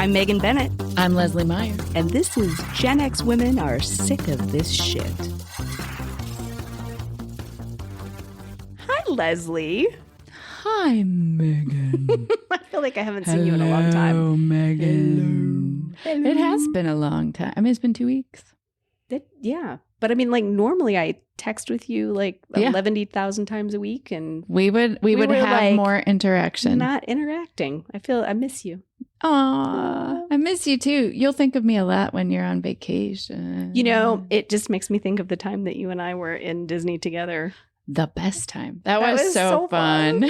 I'm Megan Bennett. I'm Lesley Meyer. And this is Gen X Women Are Sick of This Shit. Hi, Lesley. Hi, Megan. I feel like I haven't seen you in a long time. Hello, Megan. Hello. It has been a long time. I mean, it's been 2 weeks. Yeah. But I mean, like, normally I text with you like 11,000 times a week. And we would have like, more interaction. Not interacting. I miss you. Aw, I miss you too. You'll think of me a lot when you're on vacation. You know, it just makes me think of the time that you and I were in Disney together. The best time. That was so fun.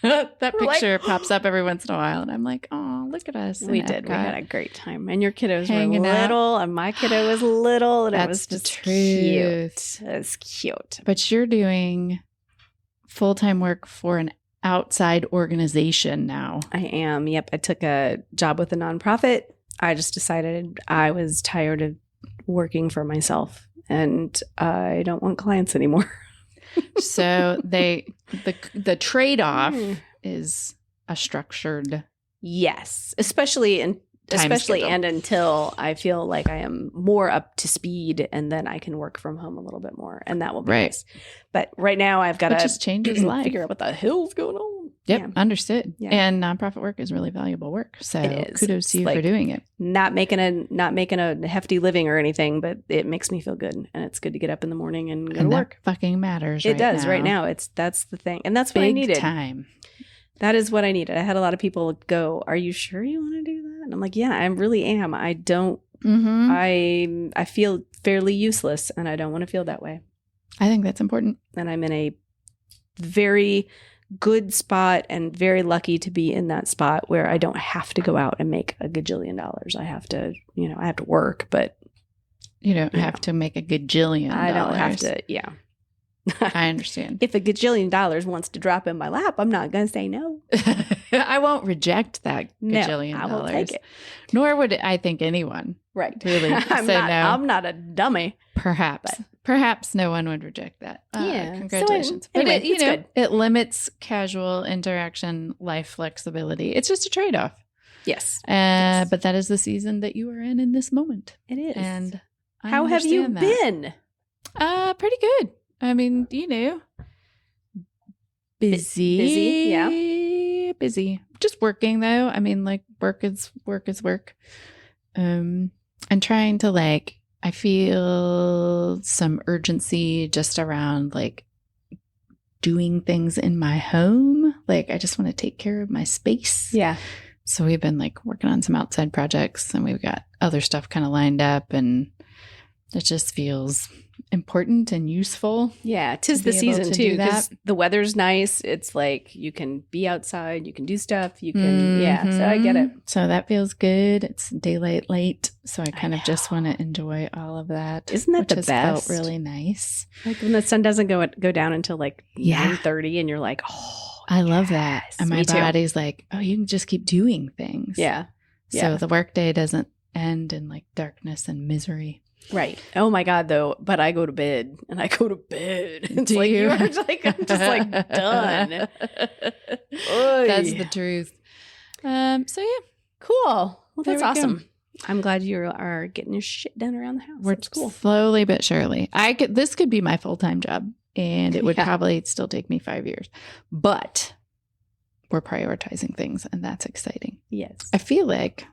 That picture pops up every once in a while, and I'm like, oh, look at us. We did. We had a great time. And your kiddos were little, and my kiddo was little, and it was just cute. It was cute. But you're doing full-time work for an outside organization now. I am. Yep. I took a job with a nonprofit. I just decided I was tired of working for myself, and I don't want clients anymore. So the trade-off is a structured especially and until I feel like I am more up to speed, and then I can work from home a little bit more, and that will be nice. But right now I've got to just change his life. Figure out what the hell's going on. Yep, understood. Yeah. And nonprofit work is really valuable work. So kudos to you for doing it. Not making a hefty living or anything, but it makes me feel good, and it's good to get up in the morning and go to work. That fucking matters. It does right now. That's the thing, and that's what I needed. Big time. That is what I needed. I had a lot of people go, "Are you sure you want to do that?" And I'm like, "Yeah, I really am. I don't. I feel fairly useless, and I don't want to feel that way." I think that's important. And I'm in a very good spot and very lucky to be in that spot where I don't have to go out and make a gajillion dollars. I have to, I have to work, but you don't have to make a gajillion dollars. I don't have to. Yeah. I understand. If a gajillion dollars wants to drop in my lap, I'm not going to say no. I won't reject that gajillion dollars. I will take it. Nor would I think anyone. Right. Really say no. I'm not a dummy. Perhaps no one would reject that. Congratulations. So anyway, but good. It limits casual interaction, life flexibility. It's just a trade-off. Yes. But that is the season that you are in this moment. It is. And how have you been? Pretty good. I mean, busy. Yeah. Busy. Just working though. I mean, like work is work. And trying to I feel some urgency just around doing things in my home. I just want to take care of my space. Yeah. So we've been working on some outside projects, and we've got other stuff kind of lined up, and it just feels important and useful. Yeah, 'tis the season too, because the weather's nice. It's you can be outside, you can do stuff, you can, so I get it. So that feels good. It's daylight late, so I kind of just want to enjoy all of that. Isn't that the best? Felt really nice. When the sun doesn't go down until 9:30, and you're like, oh, I love that. And my body's like, oh, you can just keep doing things. Yeah. So the workday doesn't end in darkness and misery. Right. Oh my God, though. But I go to bed, and I go to bed. It's Do you? I'm just done. That's the truth. So yeah, cool. Well, that's awesome. I'm glad you are getting your shit done around the house. That's cool. Slowly but surely. This could be my full-time job, and it would probably still take me 5 years. But we're prioritizing things, and that's exciting. Yes. I feel like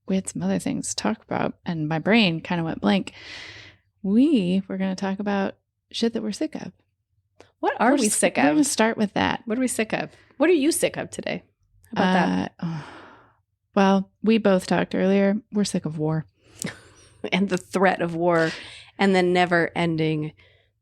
we had some other things to talk about, and my brain kind of went blank. We were going to talk about shit that we're sick of. What are we sick of? We're going to start with that. What are we sick of? What are you sick of today? How about that? Well, we both talked earlier. We're sick of war. And the threat of war, and the never-ending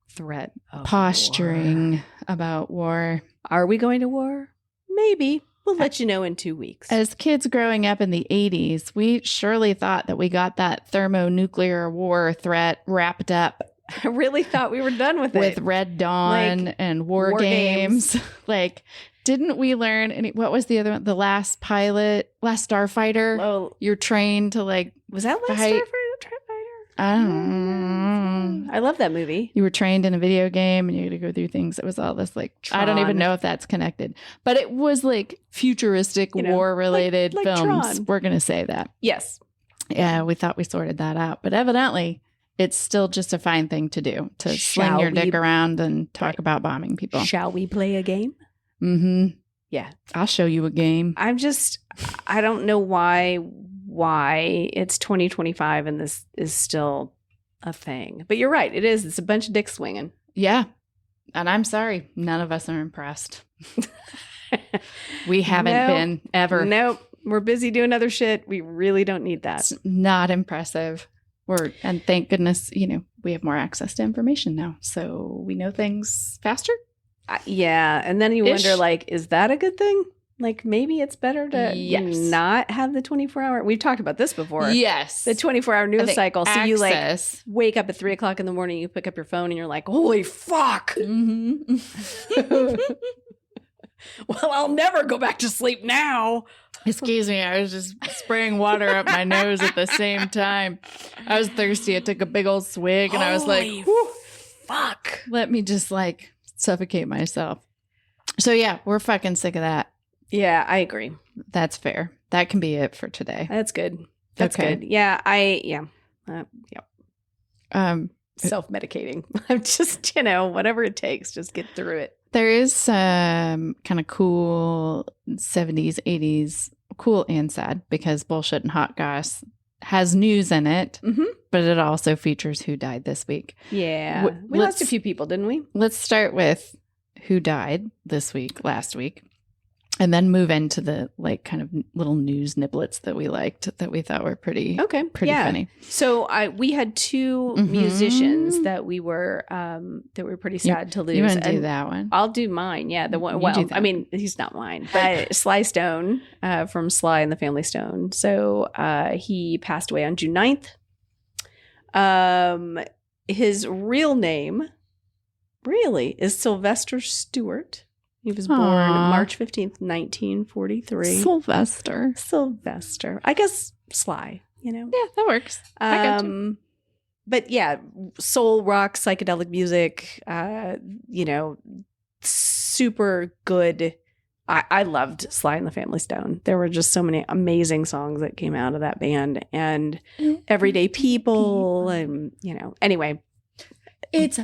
threat of posturing about war. Are we going to war? Maybe. We'll let you know in 2 weeks. As kids growing up in the 80s, we surely thought that we got that thermonuclear war threat wrapped up. I really thought we were done with it. With Red Dawn and war games. Didn't we learn what was the other one? The Last Starfighter. Oh, you're trained to was that Last Starfighter? I love that movie. You were trained in a video game and you had to go through things. It was all this like, Tron. I don't even know if that's connected, but it was like futuristic war-related like films. Tron. We're going to say that. Yes. Yeah, we thought we sorted that out, but evidently it's still just a fine thing to do, to sling your dick around and talk about bombing people. Shall we play a game? Mm-hmm. Yeah. I'll show you a game. I don't know why it's 2025 and this is still a thing. But you're right. It is. It's a bunch of dick swinging. Yeah. And I'm sorry. None of us are impressed. We haven't been ever. Nope. We're busy doing other shit. We really don't need that. It's not impressive. And thank goodness, we have more access to information now. So we know things faster. Yeah. And then you wonder, like, is that a good thing? Like, maybe it's better to not have the 24-hour. We've talked about this before. Yes. The 24-hour news cycle. So you like wake up at 3 o'clock in the morning, you pick up your phone and you're like, holy fuck. Mm-hmm. Well, I'll never go back to sleep now. Excuse me. I was just spraying water up my nose at the same time. I was thirsty. I took a big old swig and I was like, fuck. Let me just like suffocate myself. So yeah, we're fucking sick of that. Yeah, I agree. That's fair. That can be it for today. That's good. That's good. Yeah, self-medicating. I'm just, whatever it takes, just get through it. There is some kind of cool 70s, 80s, cool and sad, because Bullshit and Hot Goss has news in it, but it also features who died this week. Yeah. We lost a few people, didn't we? Let's start with who died last week. And then move into the like kind of little news niblets that we liked, that we thought were pretty funny. So we had two musicians that we were pretty sad to lose. You want to do that one? I'll do mine. Yeah, the one. Well, I mean, he's not mine, but Sly Stone from Sly and the Family Stone. So he passed away on June 9th. His real name really is Sylvester Stewart. He was born March 15th, 1943. Sylvester. I guess Sly, Yeah, that works. I got you. But yeah, soul rock, psychedelic music, super good. I loved Sly and the Family Stone. There were just so many amazing songs that came out of that band, and Everyday People, and, anyway. It's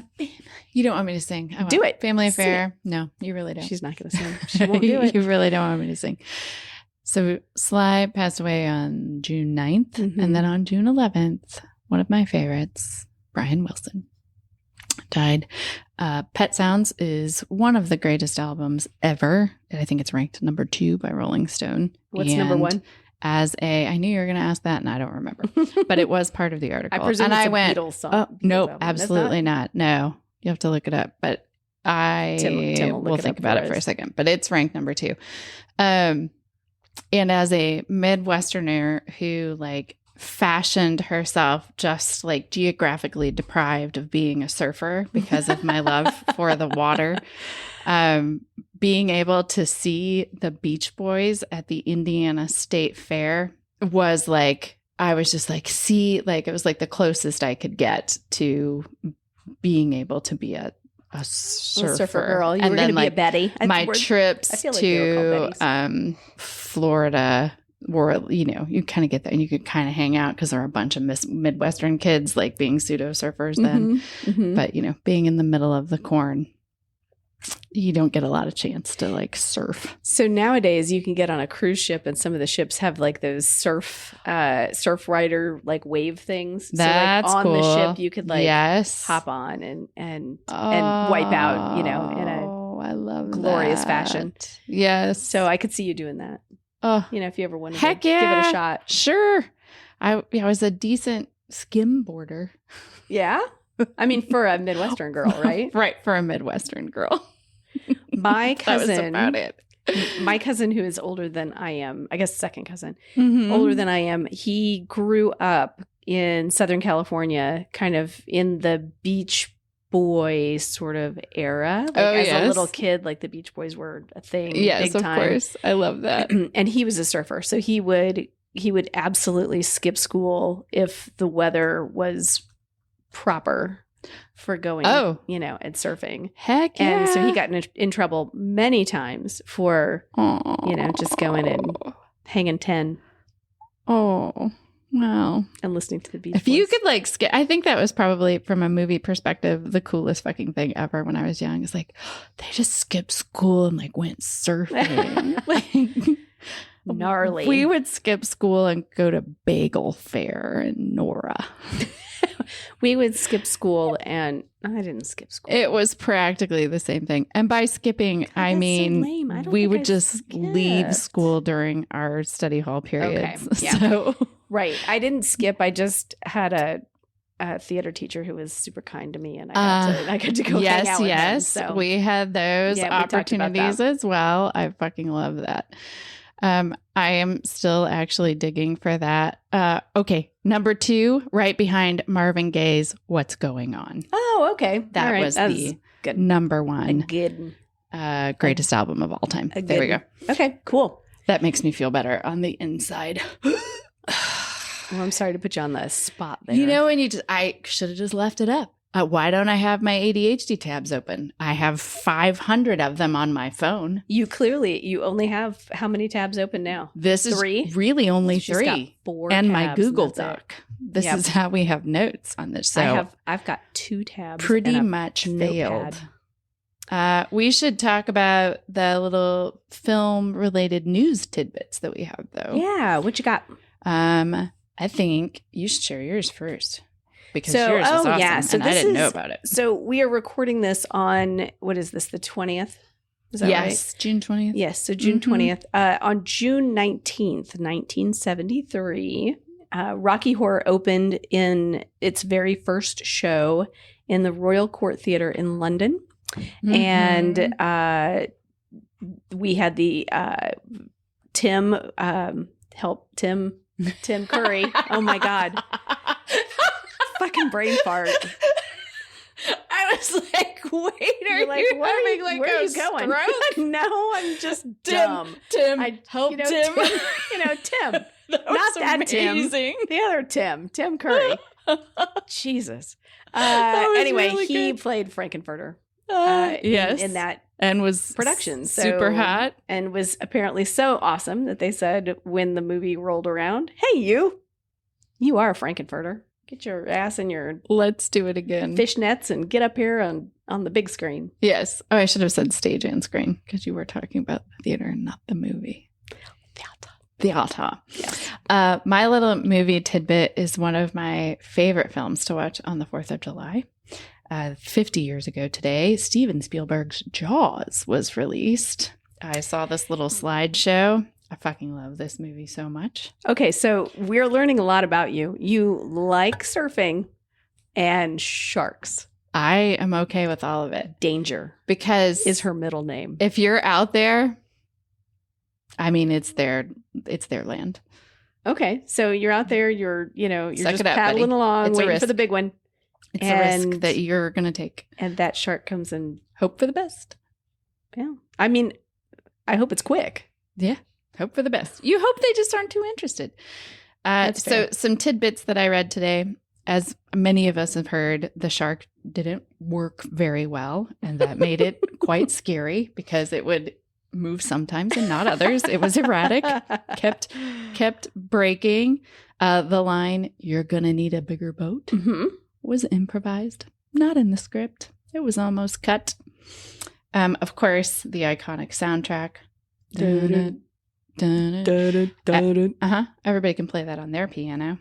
you don't want me to sing. Do it. Family Affair. No, you really don't. She's not going to sing. She won't do it. You really don't want me to sing. So Sly passed away on June 9th. And then on June 11th, one of my favorites, Brian Wilson, died. Pet Sounds is one of the greatest albums ever. I think it's ranked number 2 by Rolling Stone. What's number 1? I knew you were going to ask that, and I don't remember, but it was part of the article. I presume it's a Beatles song. Oh, no, absolutely not. No, you have to look it up, but Tim will think about it for a second, but it's ranked number 2. And as a Midwesterner who like fashioned herself just like geographically deprived of being a surfer because of my love for the water, being able to see the Beach Boys at the Indiana State Fair was like, I was just like, it was like the closest I could get to being able to be a surfer girl. You were going to be a Betty. My trips to Florida were, you kind of get that, and you could kind of hang out because there were a bunch of Midwestern kids like being pseudo surfers then. But, being in the middle of the corn, you don't get a lot of chance to like surf. So nowadays you can get on a cruise ship, and some of the ships have like those surf rider like wave things. That's so like on cool. the ship you could like hop on and wipe out, in a I love glorious that. fashion. Yes. So I could see you doing that. Oh, if you ever wanted heck to yeah. give it a shot. Sure. I was a decent skimboarder. Yeah. I mean, for a Midwestern girl, right? Right, for a Midwestern girl. My cousin, that was about it. My cousin, who is older than I am, I guess second cousin, older than I am, he grew up in Southern California, kind of in the Beach Boy sort of era. Like as a little kid, like the Beach Boys were a thing. Yes, big time. Of course. I love that. And he was a surfer, so he would absolutely skip school if the weather was proper for going, and surfing. Heck yeah. And so he got in trouble many times for, just going and hanging 10. Oh, wow. And listening to the Beach If Boys. you could skip, I think that was probably from a movie perspective, the coolest fucking thing ever when I was young. It's like, they just skipped school and went surfing. Gnarly. We would skip school and go to Bagel Fair in Nora. We would skip school, and I didn't skip school. It was practically the same thing. And by skipping, God, I mean, so lame. I don't we think would I just leave skipped. school during our study hall periods. Okay, yeah. So, Right. I didn't skip. I just had a theater teacher who was super kind to me, and I got to go hang out with him. So. We had those opportunities as well. I fucking love that. I am still actually digging for that. Okay. Number 2, right behind Marvin Gaye's What's Going On. Oh, okay. That was the good. number 1 good greatest album of all time. There we go. Okay, cool. That makes me feel better on the inside. Well, I'm sorry to put you on the spot there. And I should have just left it up. Why don't I have my ADHD tabs open? I have 500 of them on my phone. You only have how many tabs open now? This is 3? really only She's 3. got 4 and tabs, my Google and that's Doc. This is how we have notes on this. So I've got 2 tabs. pretty and much notepad. failed. We should talk about the little film-related news tidbits that we have, though. Yeah, what you got? I think you should share yours first. Because yours is awesome, and I didn't know about it. So we are recording this on, what is this, the 20th? Is that right? Yes, June 20th. Yes, so June 20th. On June 19th, 1973, Rocky Horror opened in its very first show in the Royal Court Theatre in London. And we had the Tim Curry. Oh my God. Fucking brain fart. I was like, wait, are you having where are you going? No, I'm just dumb. Tim, Tim. Tim. Tim. Not that amazing. Tim. The other Tim Curry. Jesus. Anyway, really he good. played Frankenfurter. Yes. In that and was production. Super hot. And was apparently so awesome that they said when the movie rolled around, hey, you are a Frankenfurter. Get your ass in your let's do it again. Fishnets and get up here on the big screen. Yes. Oh, I should have said stage and screen because you were talking about the theater and not the movie. Theater. Yes. My little movie tidbit is one of my favorite films to watch on the 4th of July. 50 years ago today, Steven Spielberg's Jaws was released. I saw this little slideshow. I fucking love this movie so much. Okay, so we're learning a lot about you. You like surfing and sharks. I am okay with all of it. Danger because is her middle name. If you're out there, I mean, it's their land. Okay, so you're out there. You're just paddling buddy. along, It's waiting for the big one. It's a risk that you're going to take. And that shark comes and hope for the best. Yeah. I mean, I hope it's quick. Yeah. Hope for the best. You hope they just aren't too interested. So some tidbits that I read today, as many of us have heard, the shark didn't work very well. And that made it quite scary because it would move sometimes and not others. It was erratic, kept breaking. The line, "You're going to need a bigger boat," was improvised, not in the script. It was almost cut. Of course, the iconic soundtrack. Everybody can play that on their piano.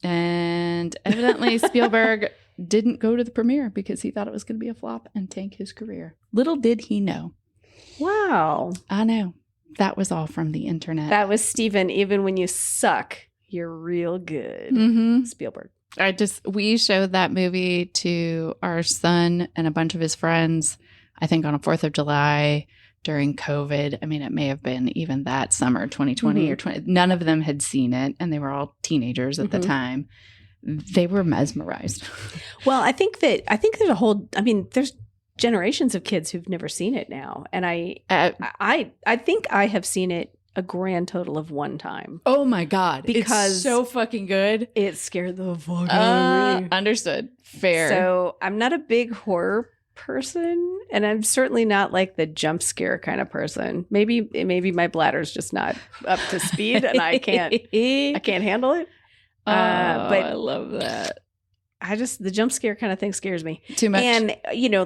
And evidently Spielberg didn't go to the premiere because he thought it was going to be a flop and tank his career. Little did he know. Wow. I know. That was all from the internet. That was Steven. Even when you suck, you're real good. Spielberg. We showed that movie to our son and a bunch of his friends, I think on a 4th of July during COVID. I mean, it may have been even that summer, 2020 or 20. None of them had seen it, and they were all teenagers at the time. They were mesmerized. Well, I think there's there's generations of kids who've never seen it now. And I think I have seen it a grand total of one time. Oh my God. Because it's so fucking good. It scared the fuck out of me. Understood. Fair. So I'm not a big horror person, and I'm certainly not like the jump scare kind of person. Maybe my bladder's just not up to speed and I can't handle it. But I love that. The jump scare kind of thing scares me too much. And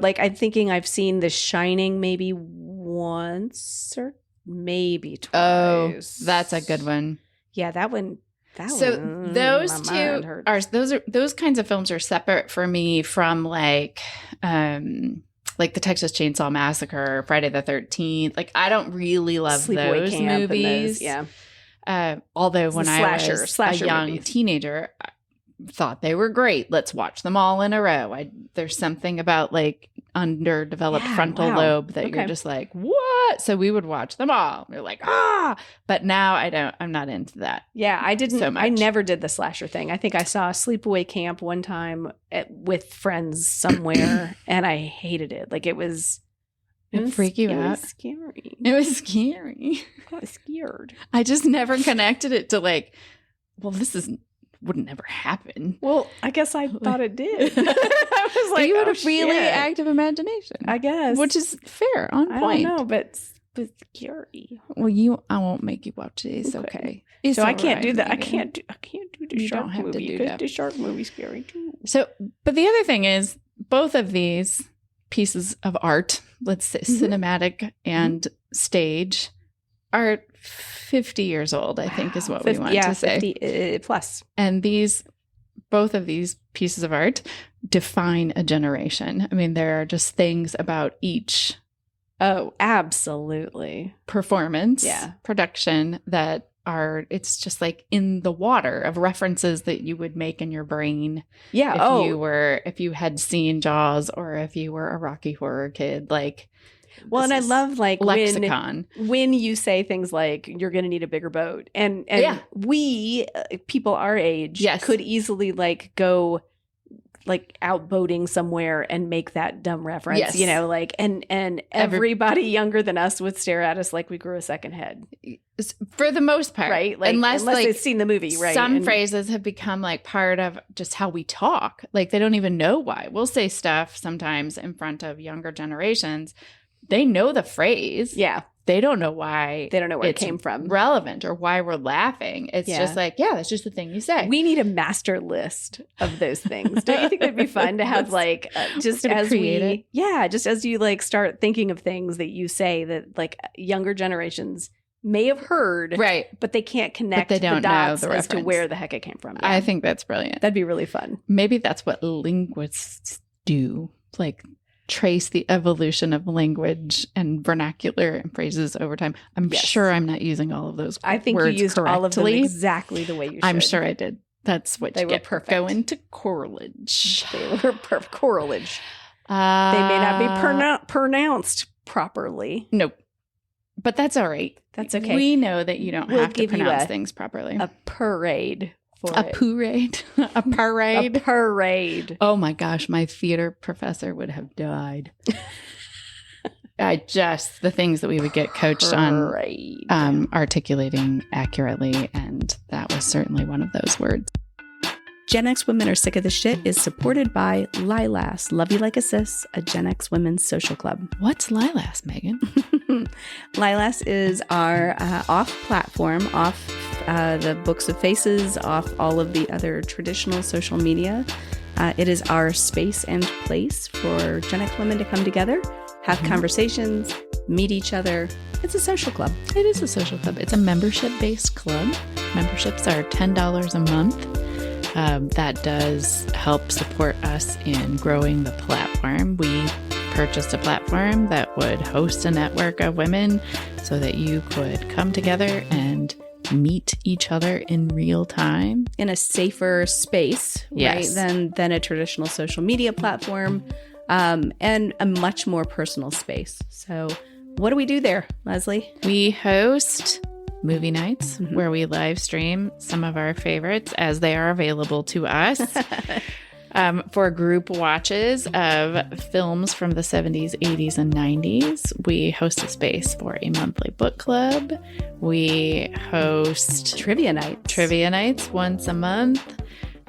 like I'm thinking I've seen The Shining maybe once or maybe twice. Oh, that's a good one. Yeah, that one. Those two are those kinds of films are separate for me from like the Texas Chainsaw Massacre, Friday the 13th. Like I don't really love Sleepaway those Camp movies. Yeah. Although when I was a young teenager, I thought they were great. Let's watch them all in a row. There's something about like underdeveloped frontal lobe that you're just like, what? So we would watch them all. We're like, but now I'm not into that. Yeah, I didn't. So much. I never did the slasher thing. I think I saw Sleepaway Camp one time with friends somewhere, and I hated it. Like it was freak you out. It was scary. It was scary. I got scared. I just never connected it to like, well, would never happen. Well, I guess I thought it did. I was like, you had a really active imagination, I guess, which is fair, on point. I don't know, but scary. Well, I won't make you watch these. Okay. So I can't do that. Megan. I can't do the shark movie because the shark movie's scary too. So, but the other thing is, both of these pieces of art, let's say cinematic and stage, are 50 years old, I think is what we want to say. 50 plus. And both of these pieces of art define a generation. I mean, there are just things about each. Oh, absolutely. Performance, production that it's just like in the water of references that you would make in your brain. Yeah. If you had seen Jaws or if you were a Rocky Horror kid, like. Well, and I love like lexicon when you say things like you're going to need a bigger boat, and we people our age could easily like go like out boating somewhere and make that dumb reference, like and everybody younger than us would stare at us like we grew a second head for the most part, right? Like, unless like, they've seen the movie, right? Some phrases have become like part of just how we talk. Like they don't even know why. We'll say stuff sometimes in front of younger generations. They know the phrase. Yeah. They don't know why. They don't know where it came from. Relevant or why we're laughing. It's just like, that's just the thing you say. We need a master list of those things. Don't you think that'd be fun to have like, just as you like start thinking of things that you say that like younger generations may have heard, right? But they can't connect the dots as to where the heck it came from. Yeah. I think that's brilliant. That'd be really fun. Maybe that's what linguists do. Like, trace the evolution of language and vernacular and phrases over time. I'm sure I'm not using all of those I think words you used correctly. All of them exactly the way you should. I'm sure I did. That's what they you were get perfect. Going to correlage. They were perfect. Correlage. They may not be pronounced properly. Nope. But that's all right. That's okay. We know that you don't have to pronounce things properly. A parade. A parade. A parade. A parade. Oh my gosh, my theater professor would have died. The things that we would get coached on articulating accurately, and that was certainly one of those words. Gen X Women Are Sick of the Shit is supported by Lilas, Love You Like a Sis, a Gen X women's social club. What's Lilas, Megan? Lilas is our off-platform, off the Books of Faces, off all of the other traditional social media. It is our space and place for Gen X women to come together, have conversations, meet each other. It's a social club. It is a social club. It's a membership-based club. Memberships are $10 a month. That does help support us in growing the platform. We purchased a platform that would host a network of women so that you could come together and meet each other in real time. In a safer space, right, than a traditional social media platform, and a much more personal space. So what do we do there, Lesley? We host movie nights where we live stream some of our favorites as they are available to us. For group watches of films from the 70s, 80s, and 90s, we host a space for a monthly book club. We host Trivia nights once a month.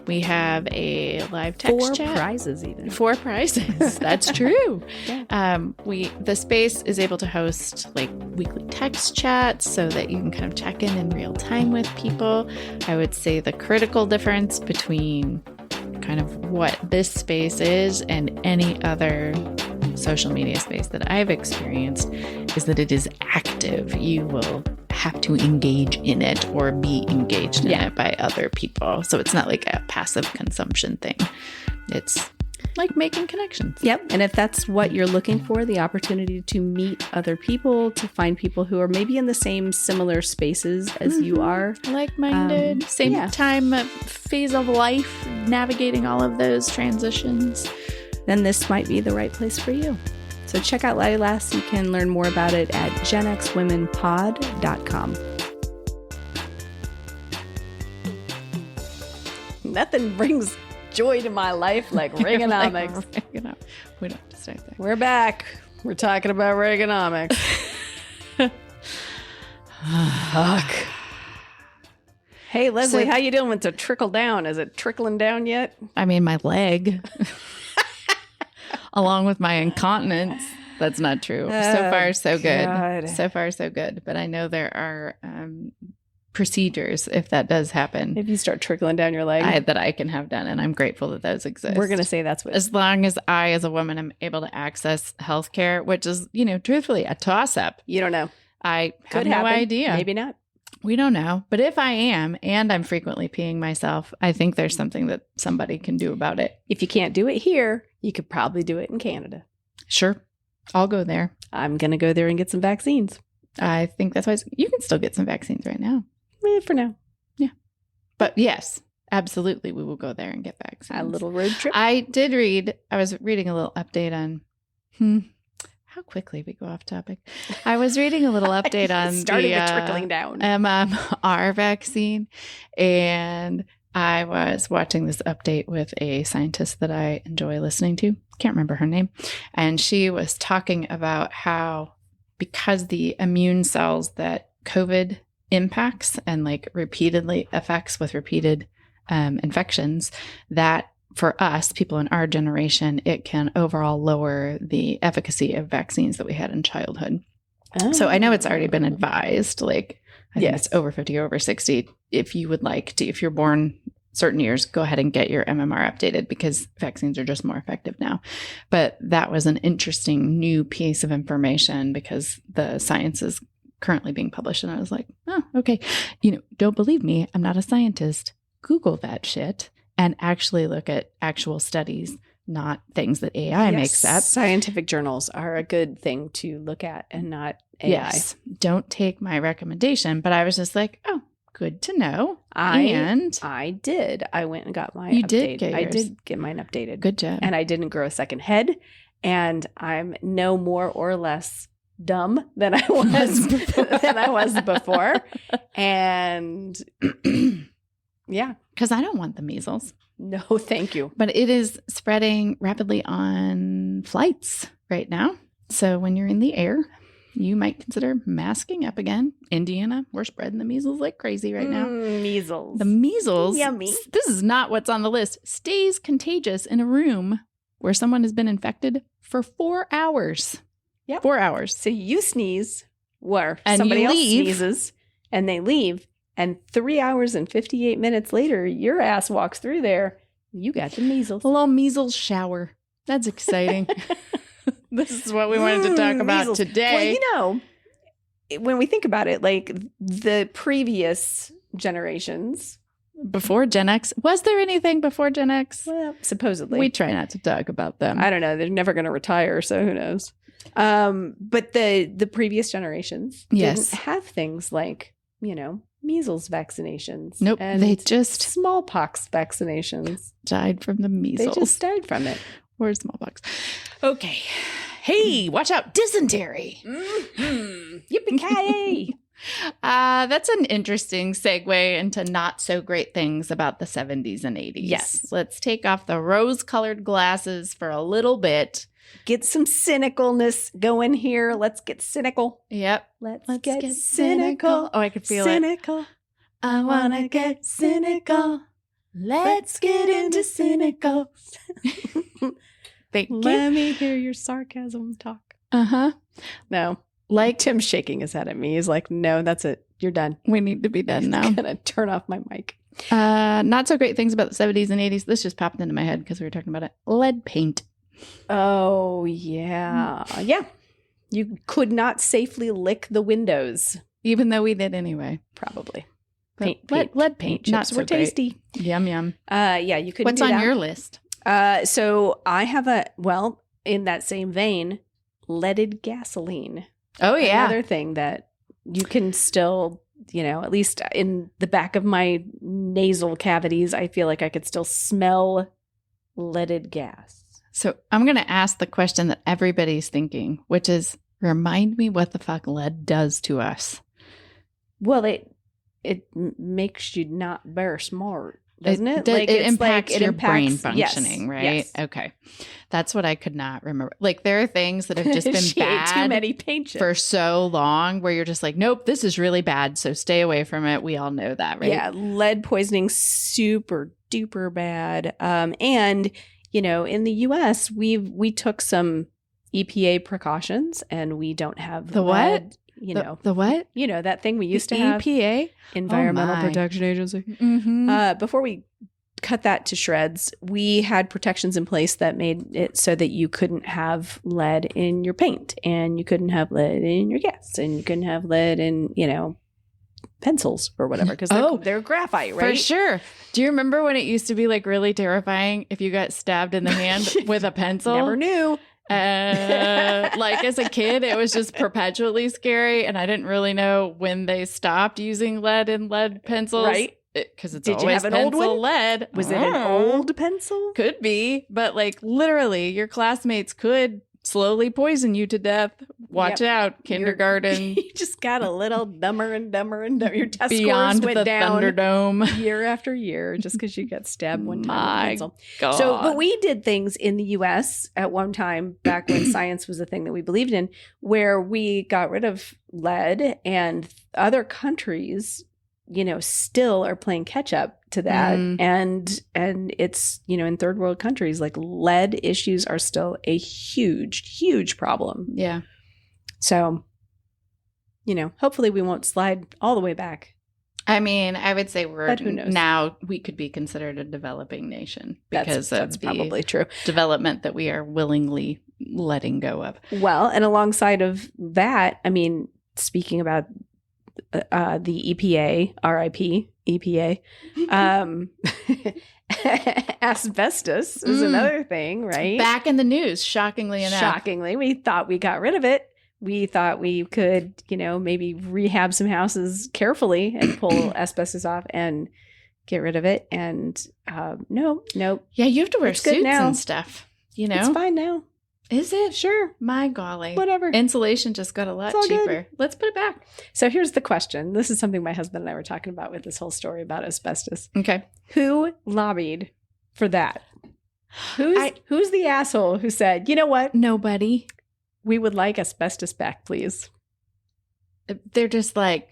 We have a live text chat. 4 prizes even. 4 prizes. That's true. Yeah. The space is able to host like weekly text chats so that you can kind of check in real time with people. I would say the critical difference between kind of what this space is and any other social media space that I've experienced is that it is active. You will have to engage in it or be engaged in it by other people. So it's not like a passive consumption thing. It's like making connections. Yep. And if that's what you're looking for, the opportunity to meet other people, to find people who are maybe in the same similar spaces as you are. Like-minded, same time phase of life, navigating all of those transitions. Then this might be the right place for you. So check out Lilas. You can learn more about it at genxwomenpod.com. Nothing brings joy to my life like Reaganomics. We don't have to start there. We're back. We're talking about Reaganomics. Fuck. Hey, Lesley, how you doing with the trickle down? Is it trickling down yet? I mean, my leg. Along with my incontinence. That's not true. So far, so good. God. So far, so good. But I know there are procedures if that does happen. If you start trickling down your leg. That I can have done. And I'm grateful that those exist. We're going to say that's what. As long as I, as a woman, am able to access healthcare, which is, truthfully, a toss-up. You don't know. I Could have no happen. idea. Maybe not. We don't know. But if I am, and I'm frequently peeing myself, I think there's something that somebody can do about it. If you can't do it here, you could probably do it in Canada. Sure. I'll go there. I'm going to go there and get some vaccines. I think that's why you can still get some vaccines right now. For now. Yeah. But yes, absolutely, we will go there and get vaccines. A little road trip. I was reading a little update on, how quickly we go off topic. I was reading a little update on starting the trickling down MMR vaccine, and I was watching this update with a scientist that I enjoy listening to. Can't remember her name. And she was talking about how because the immune cells that COVID impacts and like repeatedly affects with repeated infections, that for us, people in our generation, it can overall lower the efficacy of vaccines that we had in childhood. Oh. So I know it's already been advised, like I think it's over 50, over 60. If you would like to, if you're born certain years, go ahead and get your MMR updated because vaccines are just more effective now. But that was an interesting new piece of information because the science is currently being published. And I was like, oh, okay. Don't believe me. I'm not a scientist. Google that shit and actually look at actual studies, not things that AI makes up. Scientific journals are a good thing to look at and not AI. Yes. Don't take my recommendation. But I was just like, oh, good to know. I did. I went and got my update. I did get mine updated. Good job. And I didn't grow a second head. And I'm no more or less dumb than I was before. And yeah. Because I don't want the measles. No, thank you. But it is spreading rapidly on flights right now. So when you're in the air, you might consider masking up again. Indiana, we're spreading the measles like crazy right now. Measles. The measles, yummy. This is not what's on the list, stays contagious in a room where someone has been infected for 4 hours. Yep. 4 hours. So you sneeze, or and somebody else leave. sneezes, and they leave. And 3 hours and 58 minutes later, your ass walks through there. You got the measles. A little measles shower. That's exciting. This is what we wanted to talk about measles. today. Well, when we think about it, like the previous generations. Before Gen X. Was there anything before Gen X? Well, supposedly. We try not to talk about them. I don't know. They're never going to retire, so who knows? But the previous generations didn't have things like, measles vaccinations. Nope. And they just smallpox vaccinations. Died from the measles. They just died from it. Or smallpox. Okay. Hey, watch out. Dysentery. Mm-hmm. Yippee-ki-yay. That's an interesting segue into not so great things about the 70s and 80s. Yes. Let's take off the rose-colored glasses for a little bit. Get some cynicalness going here. Let's get cynical. Yep. Let's get cynical. Oh, I could feel cynical. it. I want to get cynical. Let's get into cynical. Thank you. Let me hear your sarcasm talk. Uh-huh. No. Like Tim's shaking his head at me. He's like, no, that's it. You're done. we need to be done now. I'm going to turn off my mic. Not so great things about the 70s and 80s. This just popped into my head because we were talking about it. Lead paint. Oh, yeah. Yeah. You could not safely lick the windows. Even though we did anyway. Probably. Lead paint. Chips Not so were tasty. Great. Yum, yum. Yeah, you couldn't What's do on that. your list? So I have in that same vein, leaded gasoline. Oh, yeah. Another thing that you can still, at least in the back of my nasal cavities, I feel like I could still smell leaded gas. So I'm going to ask the question that everybody's thinking, which is, remind me what the fuck lead does to us. Well, it makes you not very smart, doesn't it? It impacts your brain yes, functioning, right? Yes. Okay. That's what I could not remember. Like, there are things that have just been She ate bad too many paint chips. for so long where you're just like, nope, this is really bad, so stay away from it. We all know that, right? Yeah, lead poisoning, super duper bad. And, in the U.S., we took some EPA precautions and we don't have The lead, what? The what? that thing we used The to have. EPA? Environmental Oh, my. Protection Agency. Mm-hmm. Before we cut that to shreds, we had protections in place that made it so that you couldn't have lead in your paint and you couldn't have lead in your gas and you couldn't have lead in, pencils or whatever because they're graphite, right? For sure. Do you remember when it used to be like really terrifying if you got stabbed in the hand with a pencil? Never knew. Like as a kid, it was just perpetually scary, and I didn't really know when they stopped using lead in lead pencils, right? Because it's Did you always have an old pencil one? lead. Was it an old pencil? Could be, but like literally, your classmates could slowly poison you to death. Watch out, kindergarten. You just got a little dumber and dumber and dumber. Your test Beyond scores went the down Thunderdome. year after year just because you got stabbed one time with a pencil. God. So, but we did things in the U.S. at one time back when science was a thing that we believed in, where we got rid of lead, and other countries, still are playing catch up to that. And it's, in third world countries, like lead issues are still a huge, huge problem. Yeah. So, hopefully we won't slide all the way back. I mean, I would say But who knows? now we could be considered a developing nation because that's of the probably true. development that we are willingly letting go of. Well, and alongside of that, I mean, speaking about the EPA, RIP, EPA, asbestos is another thing, right? Back in the news, shockingly enough. Shockingly, we thought we got rid of it. We thought we could, maybe rehab some houses carefully and pull asbestos off and get rid of it. And nope. Yeah, you have to wear It's good suits now. and stuff, It's fine now. Is it? Sure. My golly. Whatever. Insulation just got a lot It's all cheaper. good. Let's put it back. So here's the question. This is something my husband and I were talking about with this whole story about asbestos. Okay. Who lobbied for that? Who's the asshole who said, you know what? Nobody. We would like asbestos back, please. They're just like,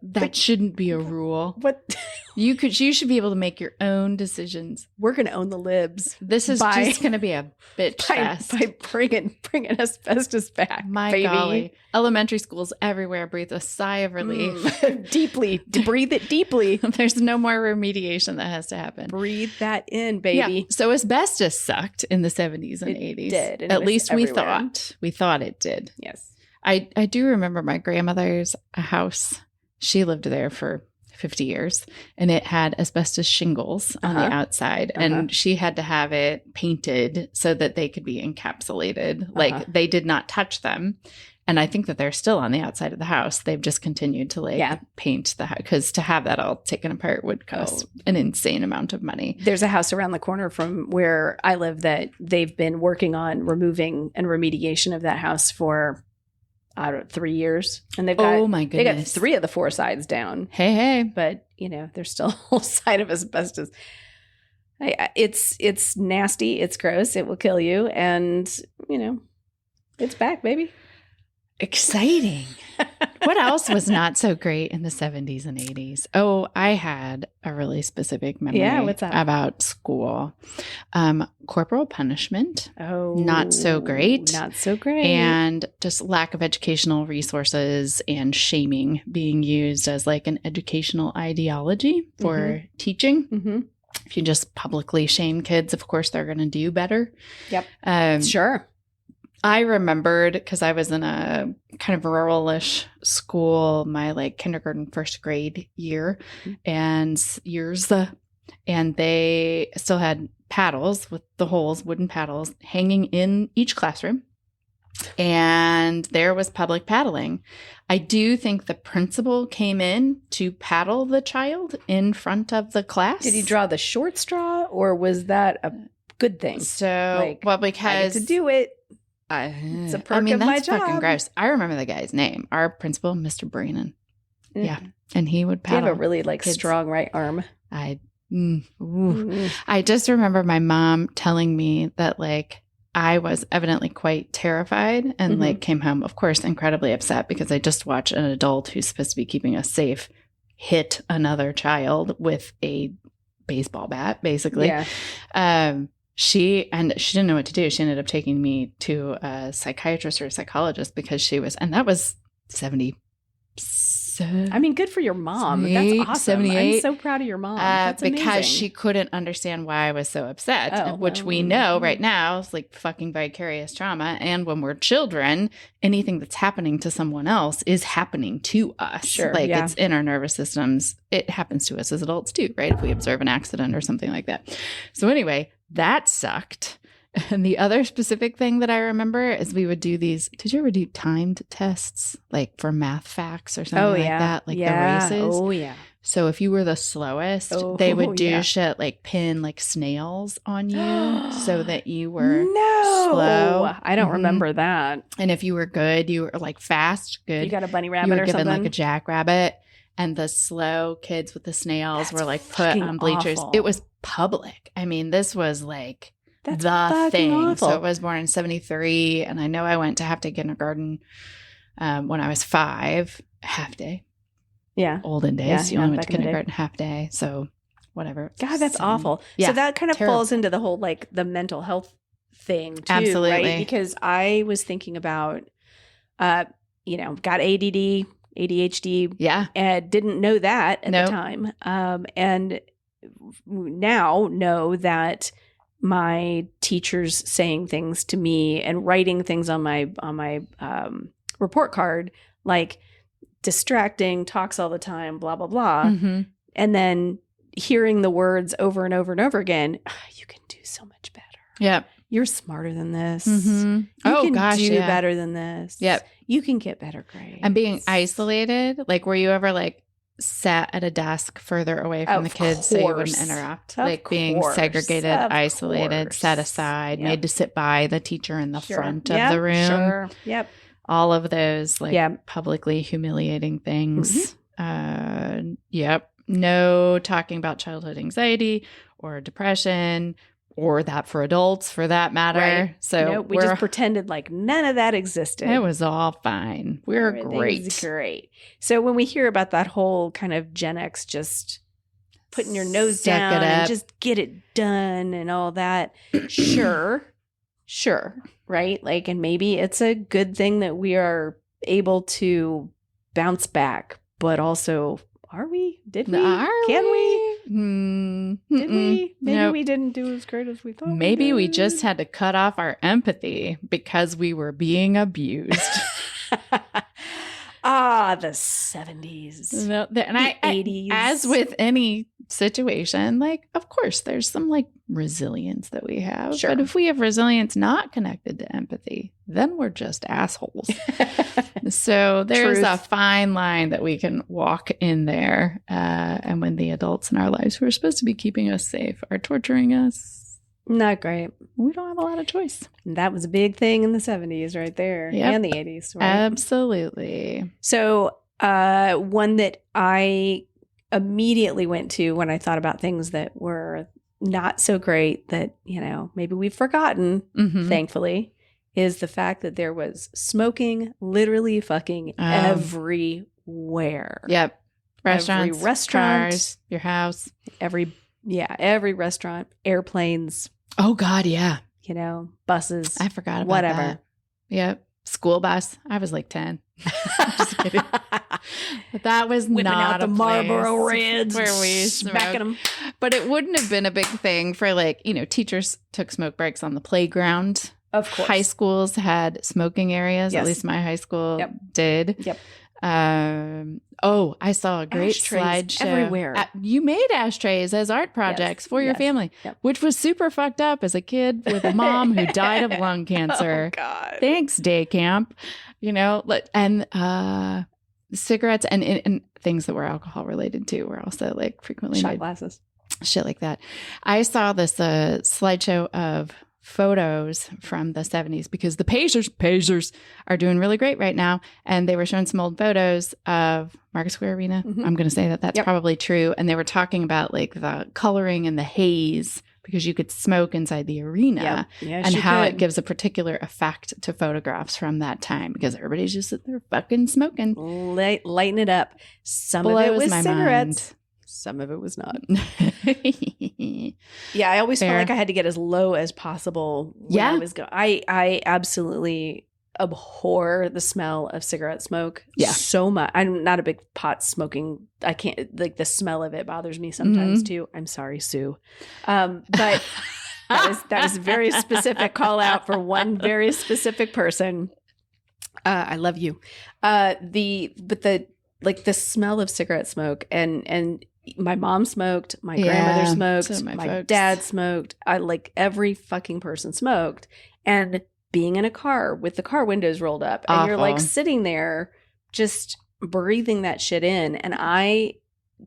that shouldn't be a rule. What? You should be able to make your own decisions. We're going to own the libs. This is just going to be a bitch fest. By bringing asbestos back, My baby. golly. Elementary schools everywhere breathe a sigh of relief. Deeply. Breathe it deeply. There's no more remediation that has to happen. Breathe that in, baby. Yeah. So asbestos sucked in the 70s and It 80s. did, and it At was least everywhere. we thought. We thought it did. Yes. I do remember my grandmother's house. She lived there for 50 years, and it had asbestos shingles on the outside, and she had to have it painted so that they could be encapsulated. Like they did not touch them. And I think that they're still on the outside of the house. They've just continued to paint the house, because to have that all taken apart would cost an insane amount of money. There's a house around the corner from where I live that they've been working on removing and remediation of that house for I don't know, 3 years. And they've got, Oh my they got goodness. 3 of the 4 sides down. Hey. But, there's still a whole side of asbestos. It's nasty. It's gross. It will kill you. And, it's back, baby. Exciting. What else was not so great in the 70s and 80s? Oh, I had a really specific memory what's that? about school. Corporal punishment. Oh, not so great. Not so great. And just lack of educational resources and shaming being used as like an educational ideology for teaching. Mm-hmm. If you just publicly shame kids, of course, they're going to do better. Yep. Sure. I remembered because I was in a kind of rural-ish school, my like kindergarten, first grade year and they still had paddles with the holes, wooden paddles hanging in each classroom. And there was public paddling. I do think the principal came in to paddle the child in front of the class. Did he draw the short straw, or was that a good thing? So, because I get to do it. It's a perk of my job. Fucking gross. I remember the guy's name. Our principal, Mr. Brannon. Yeah, and he would paddle. You have a really strong right arm. I just remember my mom telling me that I was evidently quite terrified and came home, of course, incredibly upset because I just watched an adult who's supposed to be keeping us safe hit another child with a baseball bat, basically. Yeah. She didn't know what to do. She ended up taking me to a psychiatrist or a psychologist because and that was 70. I mean, good for your mom. That's awesome. 78. I'm so proud of your mom. That's because amazing. she couldn't understand why I was so upset, which we know right now is like fucking vicarious trauma. And when we're children, anything that's happening to someone else is happening to us. Sure, it's in our nervous systems. It happens to us as adults too, right? If we observe an accident or something like that. So anyway, that sucked. And the other specific thing that I remember is we would do these. Did you ever do timed tests, like for math facts or something like that? Like the races? Oh, yeah. So if you were the slowest, they would do shit like pin like snails on you so that you were slow. I don't remember that. And if you were good, you were like fast, good. You got a bunny rabbit you were or given something? like a jackrabbit. And the slow kids with the snails were like put on bleachers. Awful. It was public. I mean, this was like That's the thing. Awful. So I was born in 73, and I know I went to half day kindergarten when I was 5, half day. Yeah. Olden days. You only went to kindergarten half day. So whatever. God, that's awful. Yeah, so that kind of falls into the whole the mental health thing too. Absolutely. Right? Because I was thinking about, got ADD, ADHD. Yeah. And didn't know that at the time. And now know that my teachers saying things to me and writing things on my report card, like distracting, talks all the time, blah, blah, blah. Mm-hmm. And then hearing the words over and over and over again, you can do so much better. Yeah. You're smarter than this. Mm-hmm. You can do better than this. Yep. You can get better grades. And being isolated, were you ever sat at a desk further away from the kids so you wouldn't interrupt? Being segregated, isolated, set aside, made to sit by the teacher in the front of the room. Sure. Yep. All of those publicly humiliating things. Mm-hmm. Yep. No talking about childhood anxiety or depression or that for adults for that matter. Right. So we just pretended like none of that existed. It was all fine. We're great. So when we hear about that whole kind of Gen X just putting your nose down and just get it done and all that, sure, right? And maybe it's a good thing that we are able to bounce back, but also, are we? Did we? Can we? Did we? Maybe we didn't do as great as we thought. Maybe we just had to cut off our empathy because we were being abused. The 70s. The 80s. As with any situation, of course, there's some resilience that we have. Sure. But if we have resilience not connected to empathy, then we're just assholes. So there's a fine line that we can walk in there. And when the adults in our lives who are supposed to be keeping us safe are torturing us, Not great. We don't have a lot of choice. That was a big thing in the 70s right there. Yep. And the 80s. Right? Absolutely. So one that I immediately went to when I thought about things that were not so great that, maybe we've forgotten, thankfully, is the fact that there was smoking literally fucking everywhere. Yep. Restaurants, every restaurant, cars, your house. Every restaurant, airplanes. Oh, God, yeah. Buses. I forgot about whatever. that. Yep. School bus. I was like 10. Just kidding. But that was Whipping not out the a Marlboro place Reds, where we smacking them. But it wouldn't have been a big thing for teachers took smoke breaks on the playground. Of course. High schools had smoking areas. Yes. At least my high school did. Yep. I saw a great slideshow everywhere. You made ashtrays as art projects for your family, which was super fucked up as a kid with a mom who died of lung cancer. Oh, God. Thanks, day camp. And cigarettes and things that were alcohol related too were also frequently shot made. glasses, shit like that. I saw this slideshow of photos from the 70s because the Pacers are doing really great right now. And they were showing some old photos of Market Square Arena. Mm-hmm. I'm going to say that that's probably true. And they were talking about the coloring and the haze because you could smoke inside the arena and how it gives a particular effect to photographs from that time because everybody's just sitting there fucking smoking. Lighten it up. Some of it was cigarettes. Some of it was not. Yeah, I always felt like I had to get as low as possible when I was going. I absolutely abhor the smell of cigarette smoke so much. I'm not a big pot smoking. I can't, the smell of it bothers me sometimes too. I'm sorry, Sue. But that was a very specific call out for one very specific person. I love you. The smell of cigarette smoke and my mom smoked, my grandmother smoked, so my dad smoked. Every fucking person smoked. And being in a car with the car windows rolled up and you're sitting there just breathing that shit in. And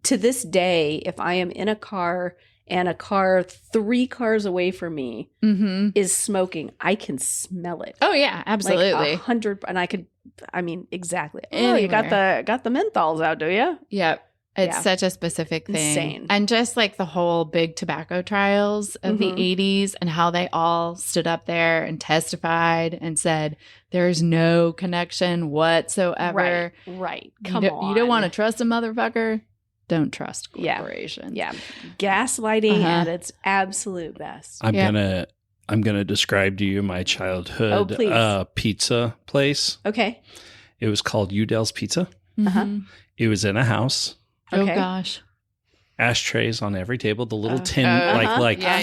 to this day, if I am in a car and a car 3 cars away from me is smoking, I can smell it. Oh yeah, absolutely. 100. And exactly. Anywhere. Oh, you got the menthols out, do you? Yep. It's such a specific thing. Insane. And just the whole big tobacco trials of the 80s and how they all stood up there and testified and said, there's no connection whatsoever. Right. Come on. You don't want to trust a motherfucker? Don't trust corporations. Yeah. Gaslighting at its absolute best. I'm gonna describe to you my childhood pizza place. Okay. It was called Udell's Pizza. It was in a house. Okay. Oh gosh. Ashtrays on every table, the little tin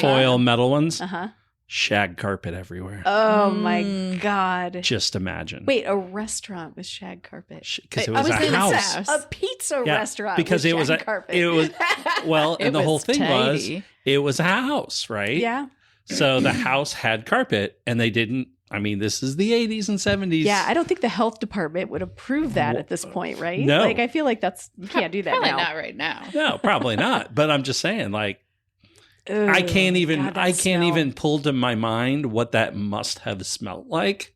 foil metal ones. Shag carpet everywhere. Oh my God. Just imagine. Wait, a restaurant with shag carpet. Because it was a house. A pizza restaurant because with it was shag carpet. It was and the whole thing tidy. was it was a house, right? Yeah. So the house had carpet and they didn't. This is the 80s and 70s. Yeah, I don't think the health department would approve that at this point, right? No. I feel like you can't do that probably now. not right now. No, probably not. But I'm just saying, Ugh, I can't even smell. pull to my mind what that must have smelled like.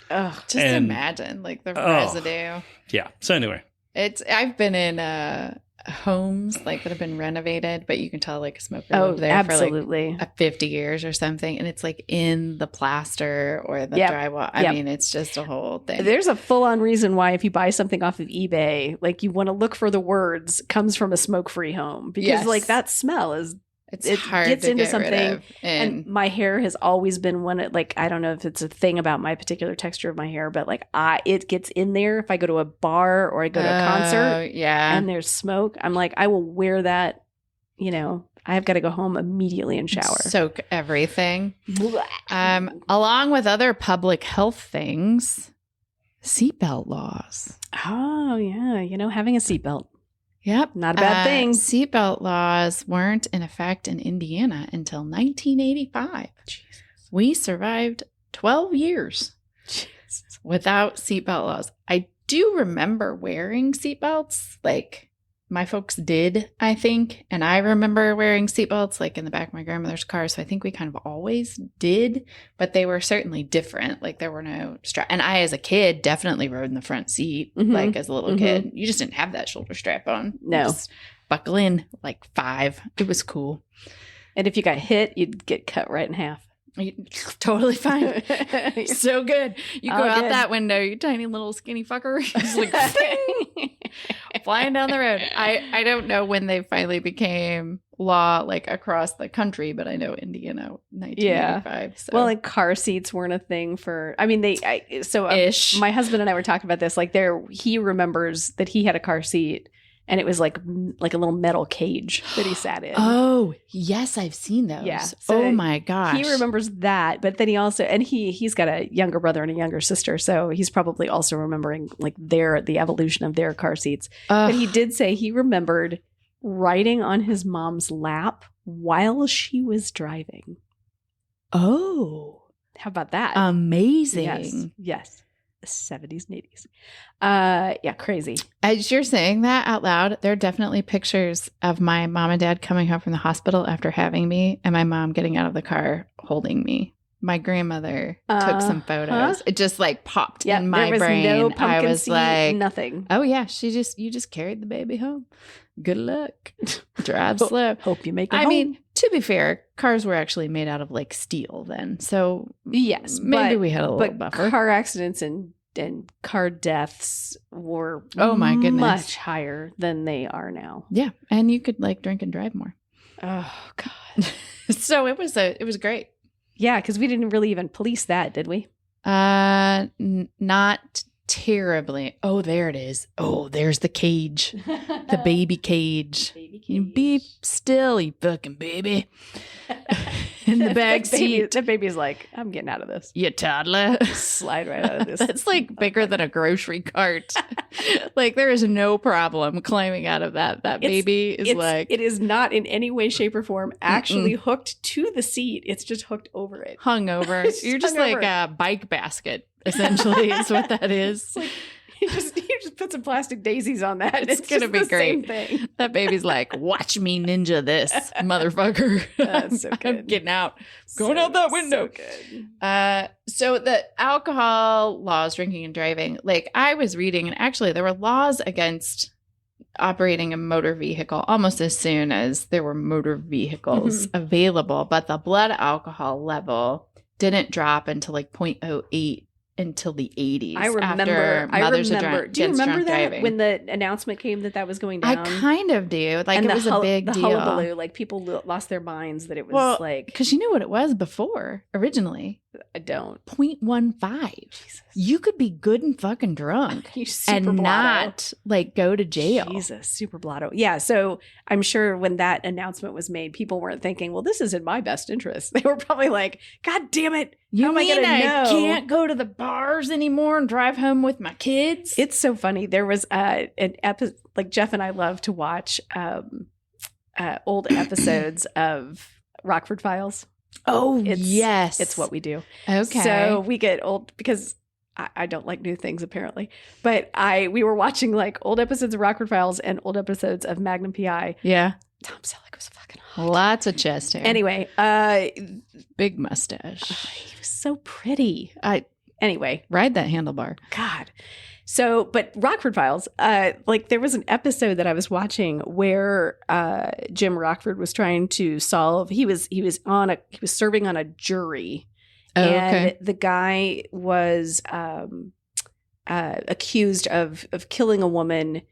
Ugh. Just imagine the residue. Yeah. So anyway. I've been in homes that have been renovated, but you can tell a smoker lived there absolutely. for 50 years or something, and it's in the plaster or the drywall. I mean, it's just a whole thing. There's a full-on reason why if you buy something off of eBay, you want to look for the words "comes from a smoke-free home" because that smell is. It hard gets to into get something, rid of. And my hair has always been one. I don't know if it's a thing about my particular texture of my hair, but it gets in there if I go to a bar or I go to a concert, and there's smoke. I'm I will wear that. I've got to go home immediately and shower, soak everything. Along with other public health things, seatbelt laws. Oh yeah, having a seatbelt. Yep. Not a bad thing. Seatbelt laws weren't in effect in Indiana until 1985. Jesus. We survived 12 years without seatbelt laws. I do remember wearing seatbelts my folks did, I think. And I remember wearing seatbelts like in the back of my grandmother's car. So I think we kind of always did, but they were certainly different. Like there were no strap. And I, as a kid, definitely rode in the front seat, like as a little kid. You just didn't have that shoulder strap on. No. Just buckle in like 5. It was cool. And if you got hit, you'd get cut right in half. Totally fine. So good. You go out good. that window, you tiny little skinny fucker. Just like flying down the road. I don't know when they finally became law like across the country, but I know Indiana 1985. So. Well, like car seats weren't a thing for. I mean, my husband and I were talking about this. Like, he remembers that he had a car seat. And it was like a little metal cage that he sat in. Oh, yes, I've seen those. Yeah. So my gosh. He remembers that, but then he also, and he's got a younger brother and a younger sister, so he's probably also remembering like the evolution of their car seats. But he did say he remembered riding on his mom's lap while she was driving. Oh. How about that? Amazing. Yes. The 70s and 80s. Yeah, crazy. As you're saying that out loud, there are definitely pictures of my mom and dad coming home from the hospital after having me and my mom getting out of the car holding me. My grandmother took some photos. It just like popped in my brain. No pumpkin I was seat, like, nothing. Oh yeah, you just carried the baby home. Good luck. Drive slow. Hope you make it home. I mean, to be fair, cars were actually made out of like steel then. So yes, maybe we had a little buffer. Car accidents and car deaths were my goodness, much higher than they are now. Yeah, and you could like drink and drive more. Oh God. So it was great. Yeah, because we didn't really even police that, did we? Not terribly. Oh, there it is. Oh, there's the cage. The baby cage. You be still, you fucking baby. In the back seat. The baby's like, I'm getting out of this. You toddler. Slide right out of this. That's like bigger than a grocery cart. Like there is no problem climbing out of that. That baby is like. It is not in any way, shape, or form actually hooked to the seat. It's just hooked over it. Hung over. You're just like a bike basket, essentially, is what that is. It's like, you just put some plastic daisies on that. It's going to be great. Same thing. That baby's like, watch me ninja this, motherfucker. That's so good. I'm getting out. Going out that window. So good. So the alcohol laws, drinking and driving, like I was reading, and actually there were laws against operating a motor vehicle almost as soon as there were motor vehicles available, but the blood alcohol level didn't drop until like 0.08 until the 80s. I remember. Do you remember that driving. When the announcement came that was going down? I kind of do. Like, and it was a big deal. The hullabaloo, like people lost their minds that it was like. Because you knew what it was before originally. I don't. 0.15. Jesus. You could be good and fucking drunk and blotto. Not like go to jail. Jesus, super blotto. Yeah. So I'm sure when that announcement was made, people weren't thinking, well, this is in my best interest. They were probably like, God damn it. You mean I can't go to the bars anymore and drive home with my kids? It's so funny. There was an episode, like Jeff and I love to watch old episodes of Rockford Files. Oh, yes. It's what we do. Okay. So we get old because I don't like new things apparently. But we were watching like old episodes of Rockford Files and old episodes of Magnum PI. Yeah. Tom Selleck was fucking hot. Lots of chest hair. Anyway, big mustache. He was so pretty. Anyway, ride that handlebar. God. So, but Rockford Files, like there was an episode that I was watching where Jim Rockford was trying to solve. He was serving on a jury, and the guy was accused of killing a woman.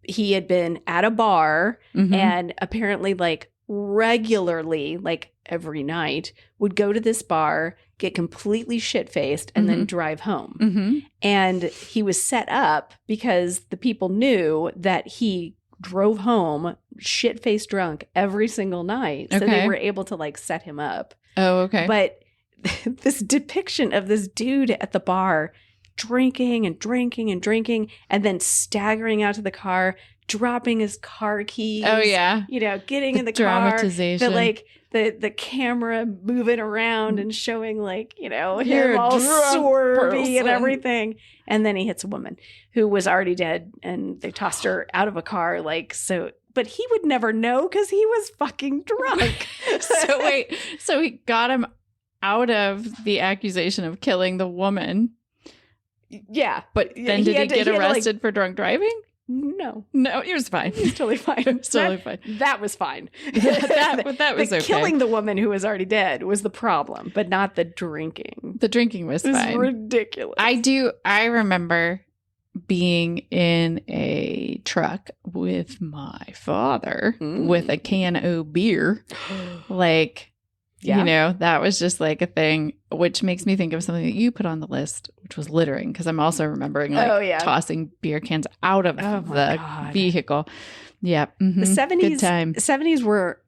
He had been at a bar and apparently, like regularly, like every night, would go to this bar, get completely shit-faced, and then drive home. And he was set up because the people knew that he drove home shit-faced drunk every single night. So they were able to like set him up. Oh, okay. But this depiction of this dude at the bar drinking and drinking and drinking and then staggering out to the car, dropping his car keys. Oh, yeah. You know, getting in the dramatization. car. But like the camera moving around and showing like, you know, You're him all a drunk swervy person. and everything. And then he hits a woman who was already dead and they tossed her out of a car. Like, so, but he would never know because he was fucking drunk. So wait, so he got him out of the accusation of killing the woman. Yeah. But then did he get arrested for drunk driving? No. No, he was fine. He was totally fine. It was totally fine. That was fine. that was okay. Killing the woman who was already dead was the problem, but not the drinking. The drinking was It was fine. ridiculous. I remember being in a truck with my father with a can of beer. Like, you know, that was just like a thing, which makes me think of something that you put on the list, which was littering, because I'm also remembering tossing beer cans out of the vehicle. Yeah. Mm-hmm. The 70s, Good time. 70s were,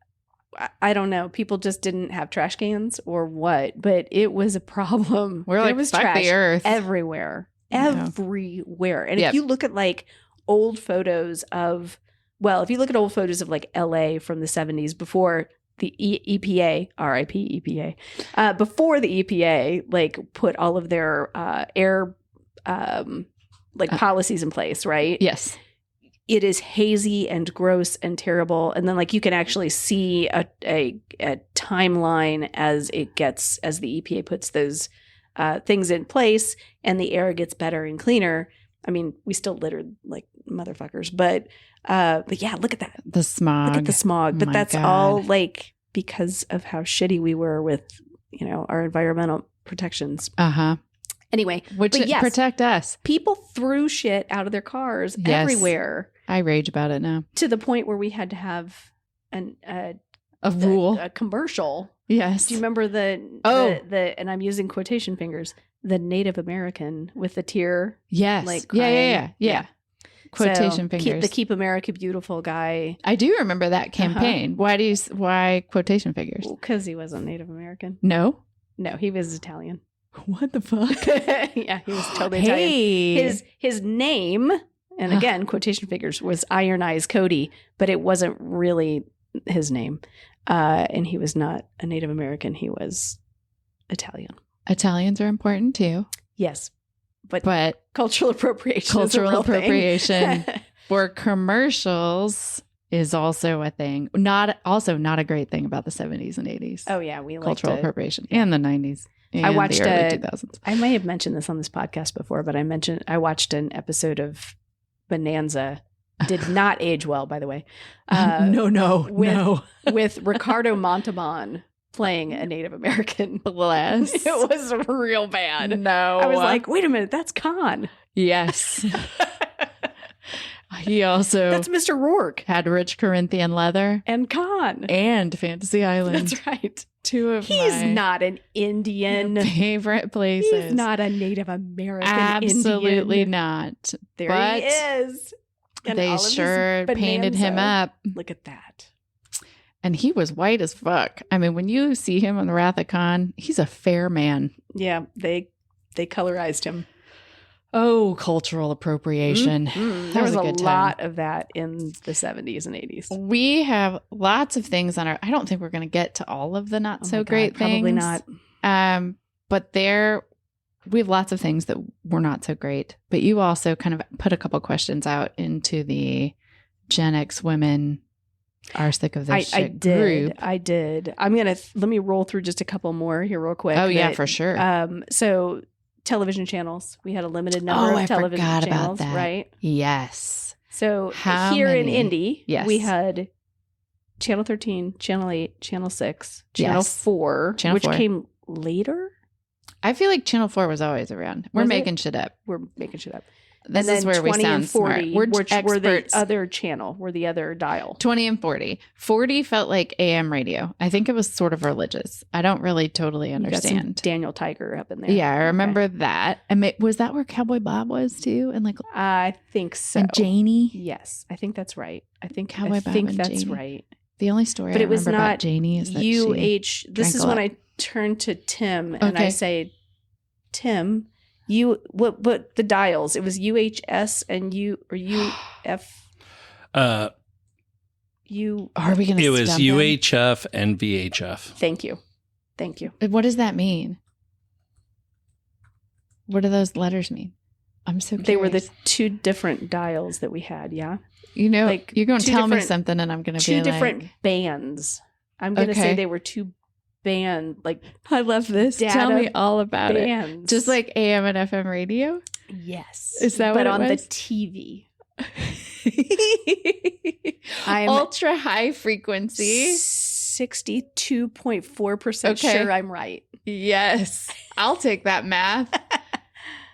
I don't know, people just didn't have trash cans or what, but it was a problem. We're like, was fuck trash the earth. everywhere. Everywhere. And if you look at like old photos of, well, if you look at old photos of like LA from the 70s before the EPA, RIP EPA, before the EPA like put all of their air policies in place, right? Yes. It is hazy and gross and terrible. And then like you can actually see a timeline as the EPA puts those things in place and the air gets better and cleaner. I mean, we still littered like motherfuckers, but yeah, look at that. The smog. Look at the smog. But that's God. all like because of how shitty we were with, you know, our environmental protections. Uh-huh. Anyway, which protect us. People threw shit out of their cars everywhere. I rage about it now. To the point where we had to have a rule, a commercial. Yes. Do you remember the and I'm using quotation fingers, the Native American with the tear? Yes. Like yeah. Quotation fingers. The Keep America Beautiful guy. I do remember that campaign. Why quotation figures? Because he wasn't Native American. No, he was Italian. What the fuck? Yeah, he was totally Italian. His name, and again, quotation figures, was Iron Eyes Cody, but it wasn't really his name. And he was not a Native American. He was Italian. Italians are important too. Yes. But cultural appropriation for commercials is also a thing. Not a great thing about the 70s and 80s. Oh yeah, we cultural appropriation and the 90s. And I watched the early 2000s. I may have mentioned this on this podcast before, but I watched an episode of Bonanza. Did not age well, by the way. No. With Ricardo Montalban playing a Native American. Bless. It was real bad. No. I was like, wait a minute, that's Khan. Yes. He also... That's Mr. Rourke. Had Rich Corinthian Leather. And Khan. And Fantasy Island. That's right. He's not an Indian. Favorite places. He's not a Native American Absolutely Indian. Not. There he is. And they sure painted him up. Look at that. And he was white as fuck. I mean, when you see him on the Wrath of Khan, he's a fair man. Yeah, they colorized him. Oh, cultural appropriation. Mm-hmm. There was a lot of that in the 70s and 80s. We have lots of things on I don't think we're going to get to all of the not so great things. Probably not. But we have lots of things that were not so great. But you also kind of put a couple questions out into the Gen X women are sick of this shit group. I did. Let me roll through just a couple more here real quick. Oh, yeah, for sure. So television channels. We had a limited number of television channels, about that. Right? Yes. So here in Indy, we had Channel 13, Channel 8, Channel 6, Channel 4, which came later. I feel like Channel 4 was always around. We're making shit up. This is where we sound 40, smart. Which were the other channel, were the other dial. 20 and 40. 40 felt like AM radio. I think it was sort of religious. I don't really totally understand. You got some Daniel Tiger up in there. Yeah, I remember that. And was that where Cowboy Bob was too? And I think so. And Janie? Yes, I think that's right. I think Cowboy Bob and that's Janie. right. The only story I remember about Janie is that this is when I turn to Tim and I say, Tim, what the dials? It was UHS and UF. You Are we going to It was stump him? UHF and VHF. Thank you. What does that mean? What do those letters mean? I'm so curious. They were the two different dials that we had, yeah? You know, like you're going to two tell me different- something and I'm going to be Two different like, bands. I'm going to say Okay. they were two band, like I love this. Tell data me all about it. bands. Just like AM and FM radio? Yes. Is that but what it on was? the TV. I'm ultra high frequency. 62.4% Okay. sure I'm right. Yes. I'll take that math.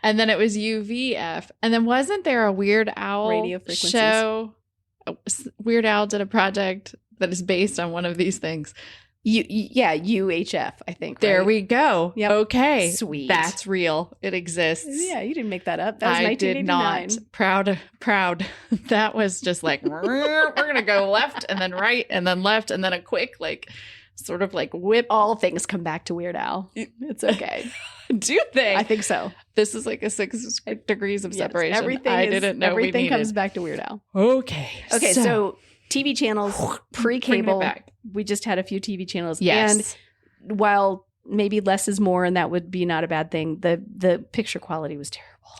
And then it was UVF. And then wasn't there a Weird Owl Radio frequencies. show? Weird Owl did a project that is based on one of these things. UHF, I think. There right? we go. Yep. Okay. Sweet. That's real. It exists. Yeah, you didn't make that up. That was I did 1989. not. Proud. That was just like, we're going to go left and then right and then left and then a quick, like, sort of like whip. All things come back to Weird Al. It's okay. Do they? I think so. This is like a 6 degrees of Yes, separation. everything I didn't know everything we comes needed. back to Weird Al. Okay. Okay, so TV channels, pre-cable, bring it back. we just had a few TV channels. Yes. And while maybe less is more, and that would be not a bad thing, the picture quality was terrible.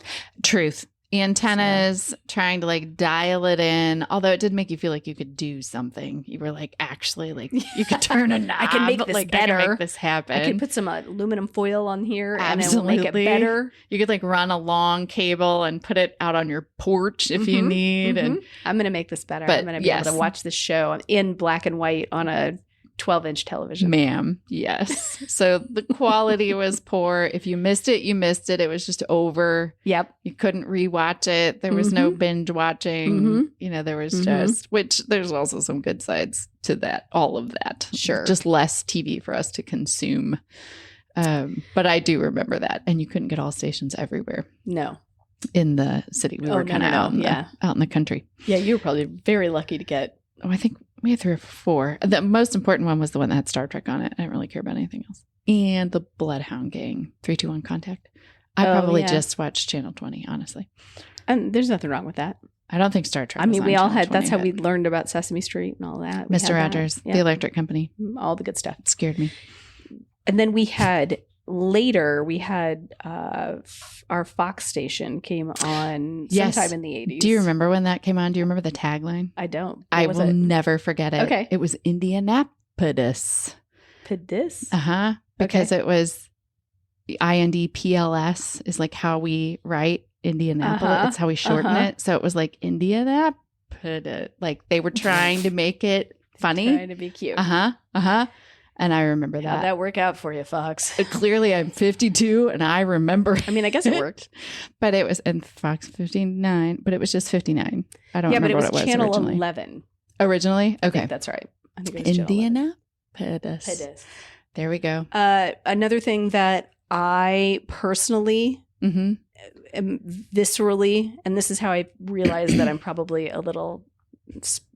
Truth. Antennas, trying to like dial it in. Although it did make you feel like you could do something. You were like, actually, like you could turn a knob. I can make this like, better. I can make this happen. I could put some aluminum foil on here and it will make it Absolutely. better. You could like run a long cable and put it out on your porch if you Mhm, need. And I'm going to make this better. But I'm going to be yes. able to watch this show in black and white on a 12-inch television. ma'am, yes. So the quality was poor. If you missed it, you missed it. It was just over. Yep. You couldn't rewatch it. There was no binge watching. Mhm. You know, there was Mhm. just, which there's also some good sides to that, all of that. Sure. Just less TV for us to consume. But I do remember that. And you couldn't get all stations everywhere No. in the city. We Oh, were no, kind of no, out, no. out in the country. Yeah, you were probably very lucky to get. Oh, I think we had 3 or 4. The most important one was the one that had Star Trek on it. I didn't really care about anything else. And the Bloodhound Gang, 321 Contact. I Oh, probably yeah. just watched Channel 20, honestly. And there's nothing wrong with that. I don't think Star Trek I mean, was we on all Channel had, that's 20, how we learned about Sesame Street and all that. We Mr. had that. Rogers, Yeah. the electric company. All the good stuff. It scared me. And then we had our Fox station came on Yes. sometime in the 80s. Do you remember when that came on? Do you remember the tagline? I don't. What I was will it? never forget it. Okay. It was Indianapolis. Pedis? Uh-huh. Because it was INDPLS is like how we write Indianapolis. Uh-huh. It's how we shorten Uh-huh. it. So it was like Indianapolis. Like they were trying to make it funny. Trying to be cute. Uh-huh. Uh-huh. And I remember How'd that. that work out for you, Fox? Clearly I'm 52 and I remember. I mean, I guess it worked. But it was in Fox 59, but it was just 59. I don't Yeah, but remember it was what it was Channel originally. 11. Originally? I Okay. think that's right. I think it was Channel 11. Indianapolis. Pedis. There we go. Another thing that I personally Mm-hmm. am viscerally, and this is how I realize that I'm probably a little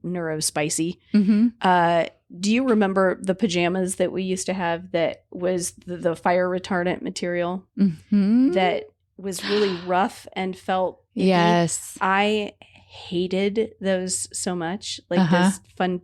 neurospicy. Mm-hmm. Do you remember the pajamas that we used to have that was the fire retardant material Mm-hmm. that was really rough and felt icky? Yes. I hated those so much. Like Uh-huh. those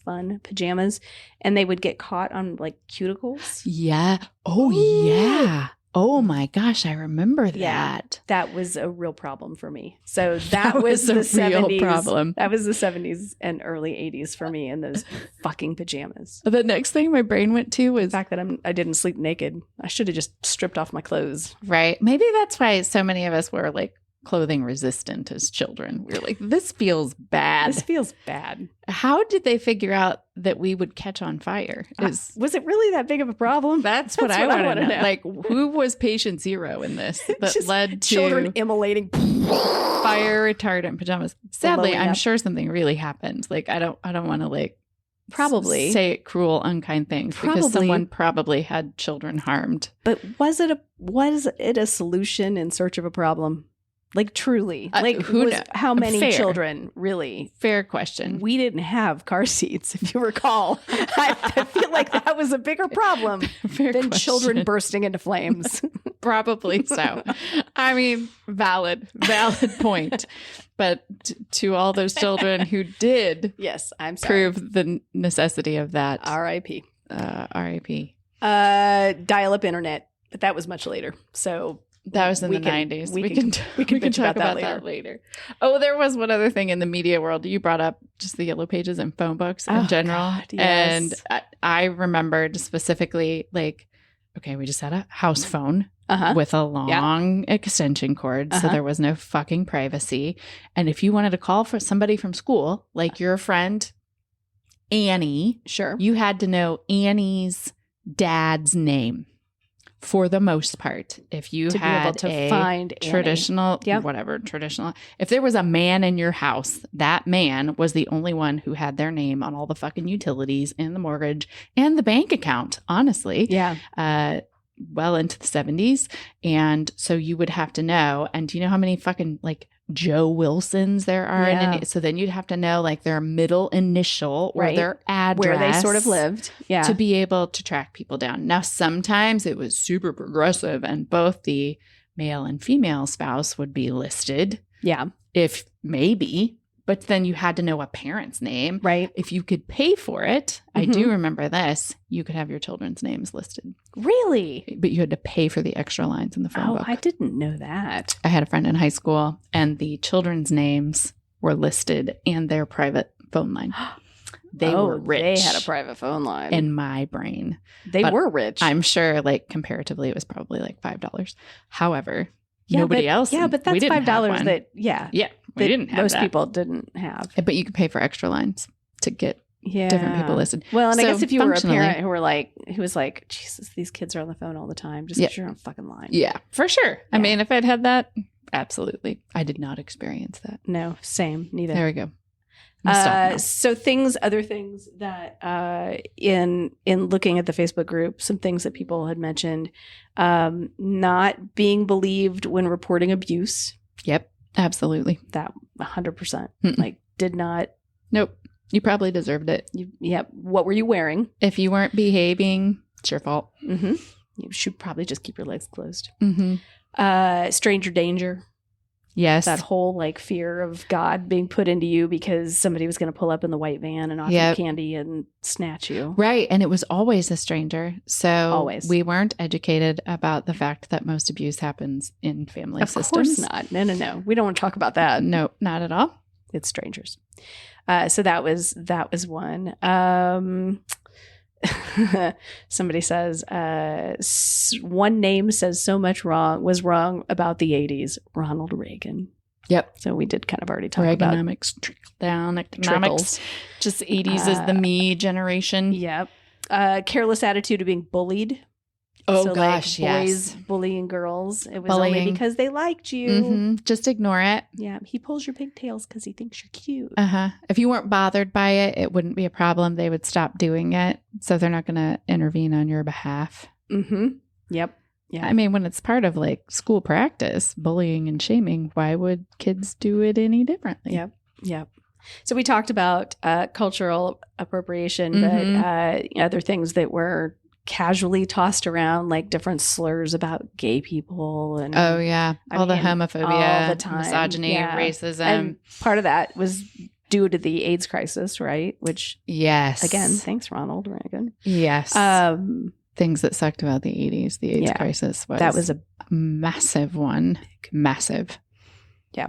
fun pajamas, and they would get caught on like cuticles. Yeah. Oh, Ooh. yeah. Oh my gosh, I remember that. Yeah. That was a real problem for me. So that was a the real 70s. problem. That was the 70s and early 80s for me in those fucking pajamas. The next thing my brain went to The was fact that I didn't sleep naked. I should have just stripped off my clothes. right. Maybe that's why so many of us were like clothing resistant as children. We were like, this feels bad. This feels bad. How did they figure out that we would catch on fire? Was it really that big of a problem? That's what I want to know. Like, who was patient zero in this that Just led to children immolating. fire retardant pajamas? Sadly, Blowing I'm up. sure something really happened. Like, I don't want to like Probably. say cruel, unkind things because Probably. someone probably had children harmed. But was it a solution in search of a problem? Like truly, like who was, kno- how many Fair. children really? Fair question. We didn't have car seats, if you recall. I feel like that was a bigger problem Fair than question. children bursting into flames. Probably so. I mean, valid point. But to all those children who did yes, I'm sorry. prove the necessity of that. R.I.P. R.I.P. Dial-up internet, but that was much later. So that was in the 90s. We can talk about that later. Oh, there was one other thing in the media world. You brought up just the yellow pages and phone books in general. God, yes. And I remembered specifically, like, okay, we just had a house phone with a long extension cord. So there was no fucking privacy. And if you wanted to call for somebody from school, like your friend Annie, sure, you had to know Annie's dad's name. For the most part, if you had be able to find traditional, traditional, if there was a man in your house, that man was the only one who had their name on all the fucking utilities and the mortgage and the bank account, honestly. Yeah. Well into the 70s. And so you would have to know. And do you know how many fucking like Joe Wilsons there are? Yeah. So then you'd have to know like their middle initial or their address. Where they sort of lived. Yeah. To be able to track people down. Now, sometimes it was super progressive and both the male and female spouse would be listed. Yeah. If maybe. But then you had to know a parent's name. Right. If you could pay for it, I do remember this, you could have your children's names listed. Really? But you had to pay for the extra lines in the phone book. I didn't know that. I had a friend in high school and the children's names were listed and their private phone line. They were rich. They had a private phone line. In my brain. They were rich. I'm sure like comparatively it was probably like $5. However, nobody else. Yeah, but that's $5 that, yeah. Yeah. We didn't have most people didn't have. But you could pay for extra lines to get different people listed. Well, and I guess if you were a parent who was like, Jesus, these kids are on the phone all the time, just because you're on a fucking line. Yeah, for sure. Yeah. I mean, if I'd had that, absolutely. I did not experience that. No, same, neither. There we go. So other things that in looking at the Facebook group, some things that people had mentioned, not being believed when reporting abuse. Yep. Absolutely. That 100%. Like did not. Nope. You probably deserved it. Yep. What were you wearing? If you weren't behaving, it's your fault. Mm-hmm. You should probably just keep your legs closed. Mm-hmm. Stranger danger. Yes. That whole like fear of God being put into you because somebody was going to pull up in the white van and offer you candy and snatch you. Right. And it was always a stranger. So we weren't educated about the fact that most abuse happens in family systems. Of course not. No. We don't want to talk about that. No, not at all. It's strangers. So that was one. Somebody says one name says so much was wrong about the 80s. Ronald Reagan. Yep. So we did kind of already talk Reaganomics, trickle down economics. Just 80s is the me generation. Yep. Careless attitude of being bullied. Oh, so gosh, like boys bullying girls. It was only because they liked you. Mm-hmm. Just ignore it. Yeah. He pulls your pigtails because he thinks you're cute. If you weren't bothered by it, it wouldn't be a problem. They would stop doing it. So they're not going to intervene on your behalf. Mm-hmm. Yep. Yeah. I mean, when it's part of like school practice, bullying and shaming, why would kids do it any differently? Yep. So we talked about cultural appropriation, but other things that were casually tossed around, like different slurs about gay people and the homophobia, all the time, misogyny, racism. And part of that was due to the AIDS crisis, right? Which again, thanks Ronald Reagan. Yes. Things that sucked about the 80s, the AIDS crisis was a massive one. Massive. Yeah.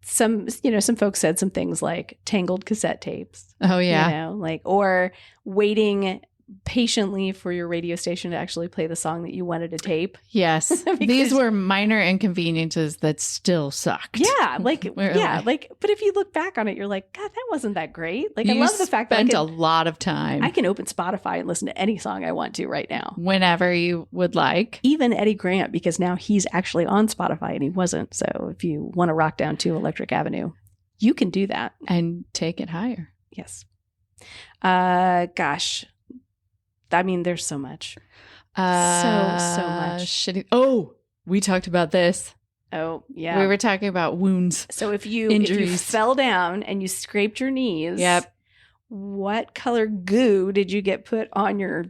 Some folks said some things like tangled cassette tapes. Oh, yeah. Or waiting patiently for your radio station to actually play the song that you wanted to tape. Yes. These were minor inconveniences that still sucked. Yeah. but if you look back on it, you're like, God, that wasn't that great. Like, I love the fact that I spent a lot of time. I can open Spotify and listen to any song I want to right now. Whenever you would like. Even Eddie Grant, because now he's actually on Spotify and he wasn't. So if you want to rock down to Electric Avenue, you can do that. And take it higher. Yes. Gosh. I mean, there's so much. So much. Shitty. Oh, we talked about this. Oh, yeah. We were talking about wounds. So if you fell down and you scraped your knees, what color goo did you get put on your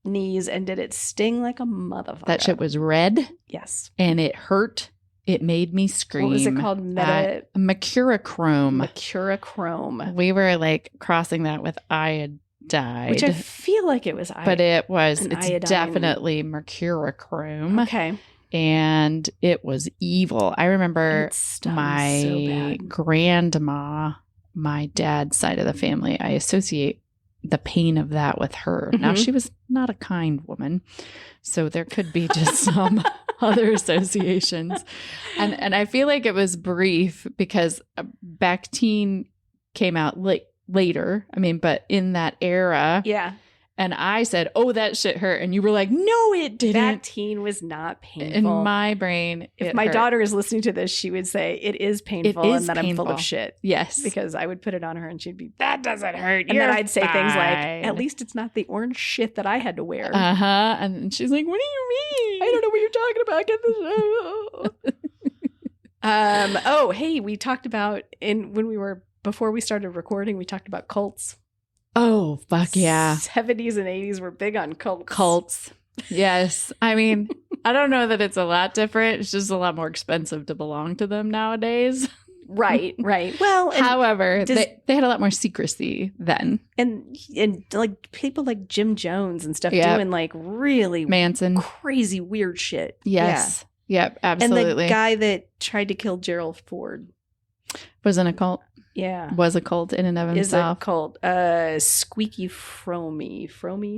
knees and did it sting like a motherfucker? That shit was red. Yes. And it hurt It made me scream. What was it called? Mercurochrome. Mercurochrome. We were like crossing that with iodide. Which I feel like it was iodide. But it was, it's iodine. Definitely mercurochrome. Okay. And it was evil. I remember my grandma, my dad's side of the family, I associate the pain of that with her. Now, she was not a kind woman, so there could be just some other associations. And I feel like it was brief because Bactine came out later. I mean, but in that era. Yeah. And I said, "Oh, that shit hurt." And you were like, "No, it didn't." Bactine was not painful. In my brain, if my daughter is listening to this, she would say it is painful and that I'm full of shit. Yes. Because I would put it on her and she'd be, "That doesn't hurt." And then I'd say things like, "At least it's not the orange shit that I had to wear." Uh-huh. And she's like, "What do you mean? I don't know what you're talking about. Get this." Oh, hey, we talked about before we started recording, we talked about cults. Oh, fuck yeah. 70s and 80s were big on cults. Cults. Yes. I mean, I don't know that it's a lot different. It's just a lot more expensive to belong to them nowadays. Right. Well, however, they had a lot more secrecy then. And like people like Jim Jones and stuff doing like really Manson, crazy weird shit. Yes. Yeah. Yep, absolutely. And the guy that tried to kill Gerald Ford was in a cult. Yeah. Was a cult in and of himself. Is a cult. Squeaky Fromy.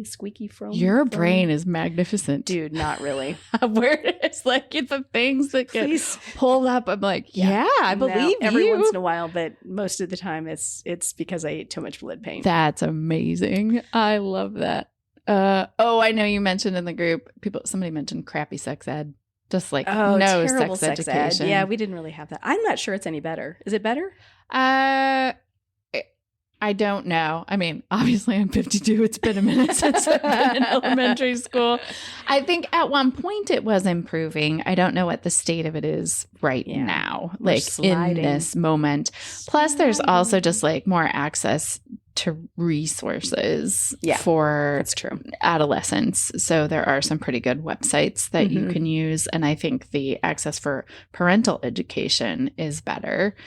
Squeaky Fromy. Your brain is magnificent. Dude, not really. Where it's like the things that get pulled up. I'm like, yeah, I believe you. Every once in a while, but most of the time it's because I ate too much lead paint. That's amazing. I love that. I know you mentioned in the group, somebody mentioned crappy sex ed. Just like no sex education. Yeah, we didn't really have that. I'm not sure it's any better. Is it better? I don't know. I mean, obviously I'm 52. It's been a minute since I've been in elementary school. I think at one point it was improving. I don't know what the state of it is right now, like in this moment. Plus there's also just like more access to resources for that's true. Adolescents. So there are some pretty good websites that you can use. And I think the access for parental education is better.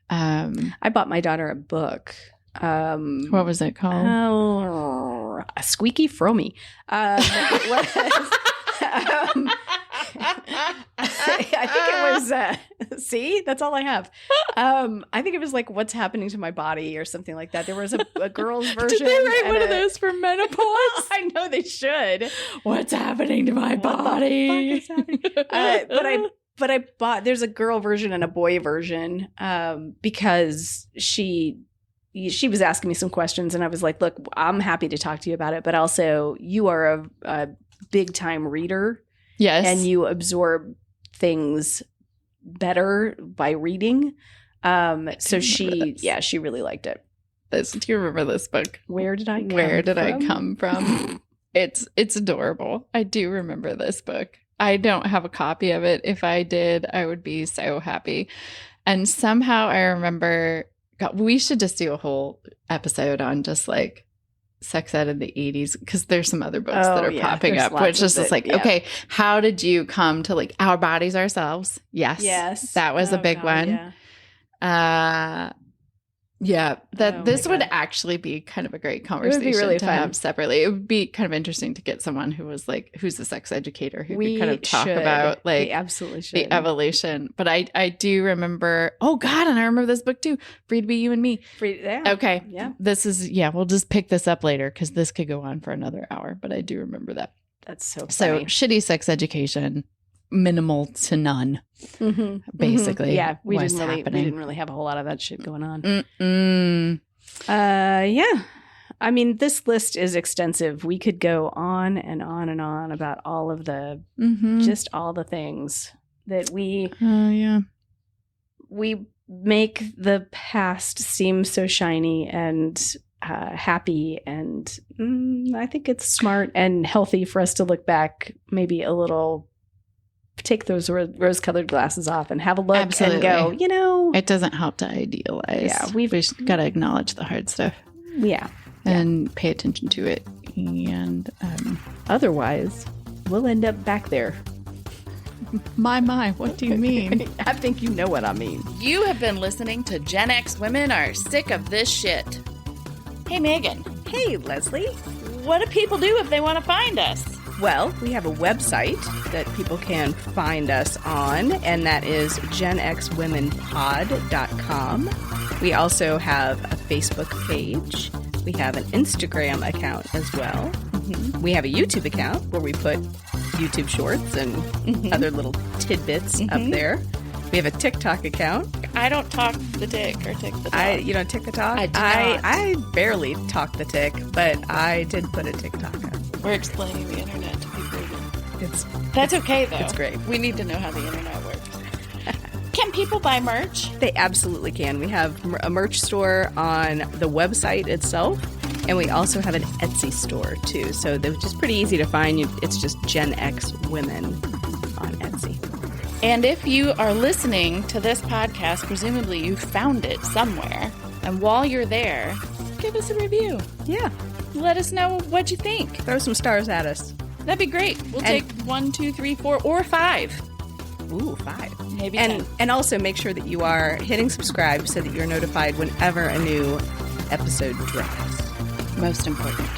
I bought my daughter a book. What was it called? A Squeaky Fromy. It was. I think it was. See, that's all I have. I think it was like "What's Happening to My Body" or something like that. There was a girl's version. Did they write one of those for menopause? I know they should. What's happening to my body? What the fuck is happening? But I bought. There's a girl version and a boy version because she was asking me some questions and I was like, look, I'm happy to talk to you about it, but also you are a big time reader. Yes. And you absorb things better by reading. So she really liked it. Do you remember this book? Where did I come from? It's adorable. I do remember this book. I don't have a copy of it. If I did, I would be so happy. And somehow I remember, God, we should just do a whole episode on just like sex ed in the 80s, because there's some other books that are popping up, which is just like, okay, how did you come to like our bodies ourselves? Yes. That was a big one. This would actually be kind of a great conversation. It would be really fun. Have separately. It would be kind of interesting to get someone who's a sex educator who could kind of talk about like we absolutely should. The evolution. But I do remember, oh God, and I remember this book too, Free to Be You and Me. Okay. Yeah. This is, we'll just pick this up later because this could go on for another hour, but I do remember that. That's so funny. So shitty sex education, minimal to none, basically. Yeah, we didn't really have a whole lot of that shit going on. I mean, this list is extensive. We could go on and on and on about all of the just all the things that we make the past seem so shiny and happy, and I think it's smart and healthy for us to look back maybe a little, take those rose-colored glasses off and have a look and go, it doesn't help to idealize. Yeah, we've got to acknowledge the hard stuff. Yeah. And pay attention to it. And otherwise, we'll end up back there. My, what do you mean? I think you know what I mean. You have been listening to Gen X Women Are Sick of This Shit. Hey, Megan. Hey, Leslie. What do people do if they want to find us? Well, we have a website that people can find us on, and that is genxwomenpod.com. We also have a Facebook page. We have an Instagram account as well. Mm-hmm. We have a YouTube account where we put YouTube shorts and other little tidbits up there. We have a TikTok account. I don't talk the tick or tick the talk. You don't tick the talk? I do not. I barely talk the tick, but I did put a TikTok up. We're explaining the internet to people. That's okay, though. It's great. We need to know how the internet works. Can people buy merch? They absolutely can. We have a merch store on the website itself, and we also have an Etsy store, too. So they're just pretty easy to find. It's just Gen X Women on Etsy. And if you are listening to this podcast, presumably you found it somewhere. And while you're there, give us a review. Yeah. Let us know what you think. Throw some stars at us. That'd be great. We'll take 1, 2, 3, 4, or 5. Ooh, 5. Maybe 10. And also make sure that you are hitting subscribe so that you're notified whenever a new episode drops. Most important.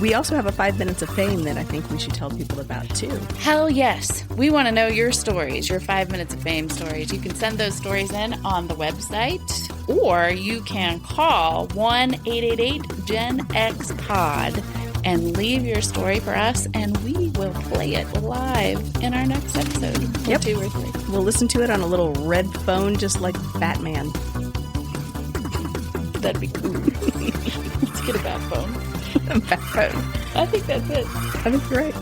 We also have a 5 minutes of fame that I think we should tell people about, too. Hell yes. We want to know your stories, your 5 minutes of fame stories. You can send those stories in on the website, or you can call 1-888-GEN-X-POD and leave your story for us, and we will play it live in our next episode. Yep. 2 or 3. We'll listen to it on a little red phone, just like Batman. That'd be cool. Let's get a bat phone. A bat phone. I think that's it. I think you're right.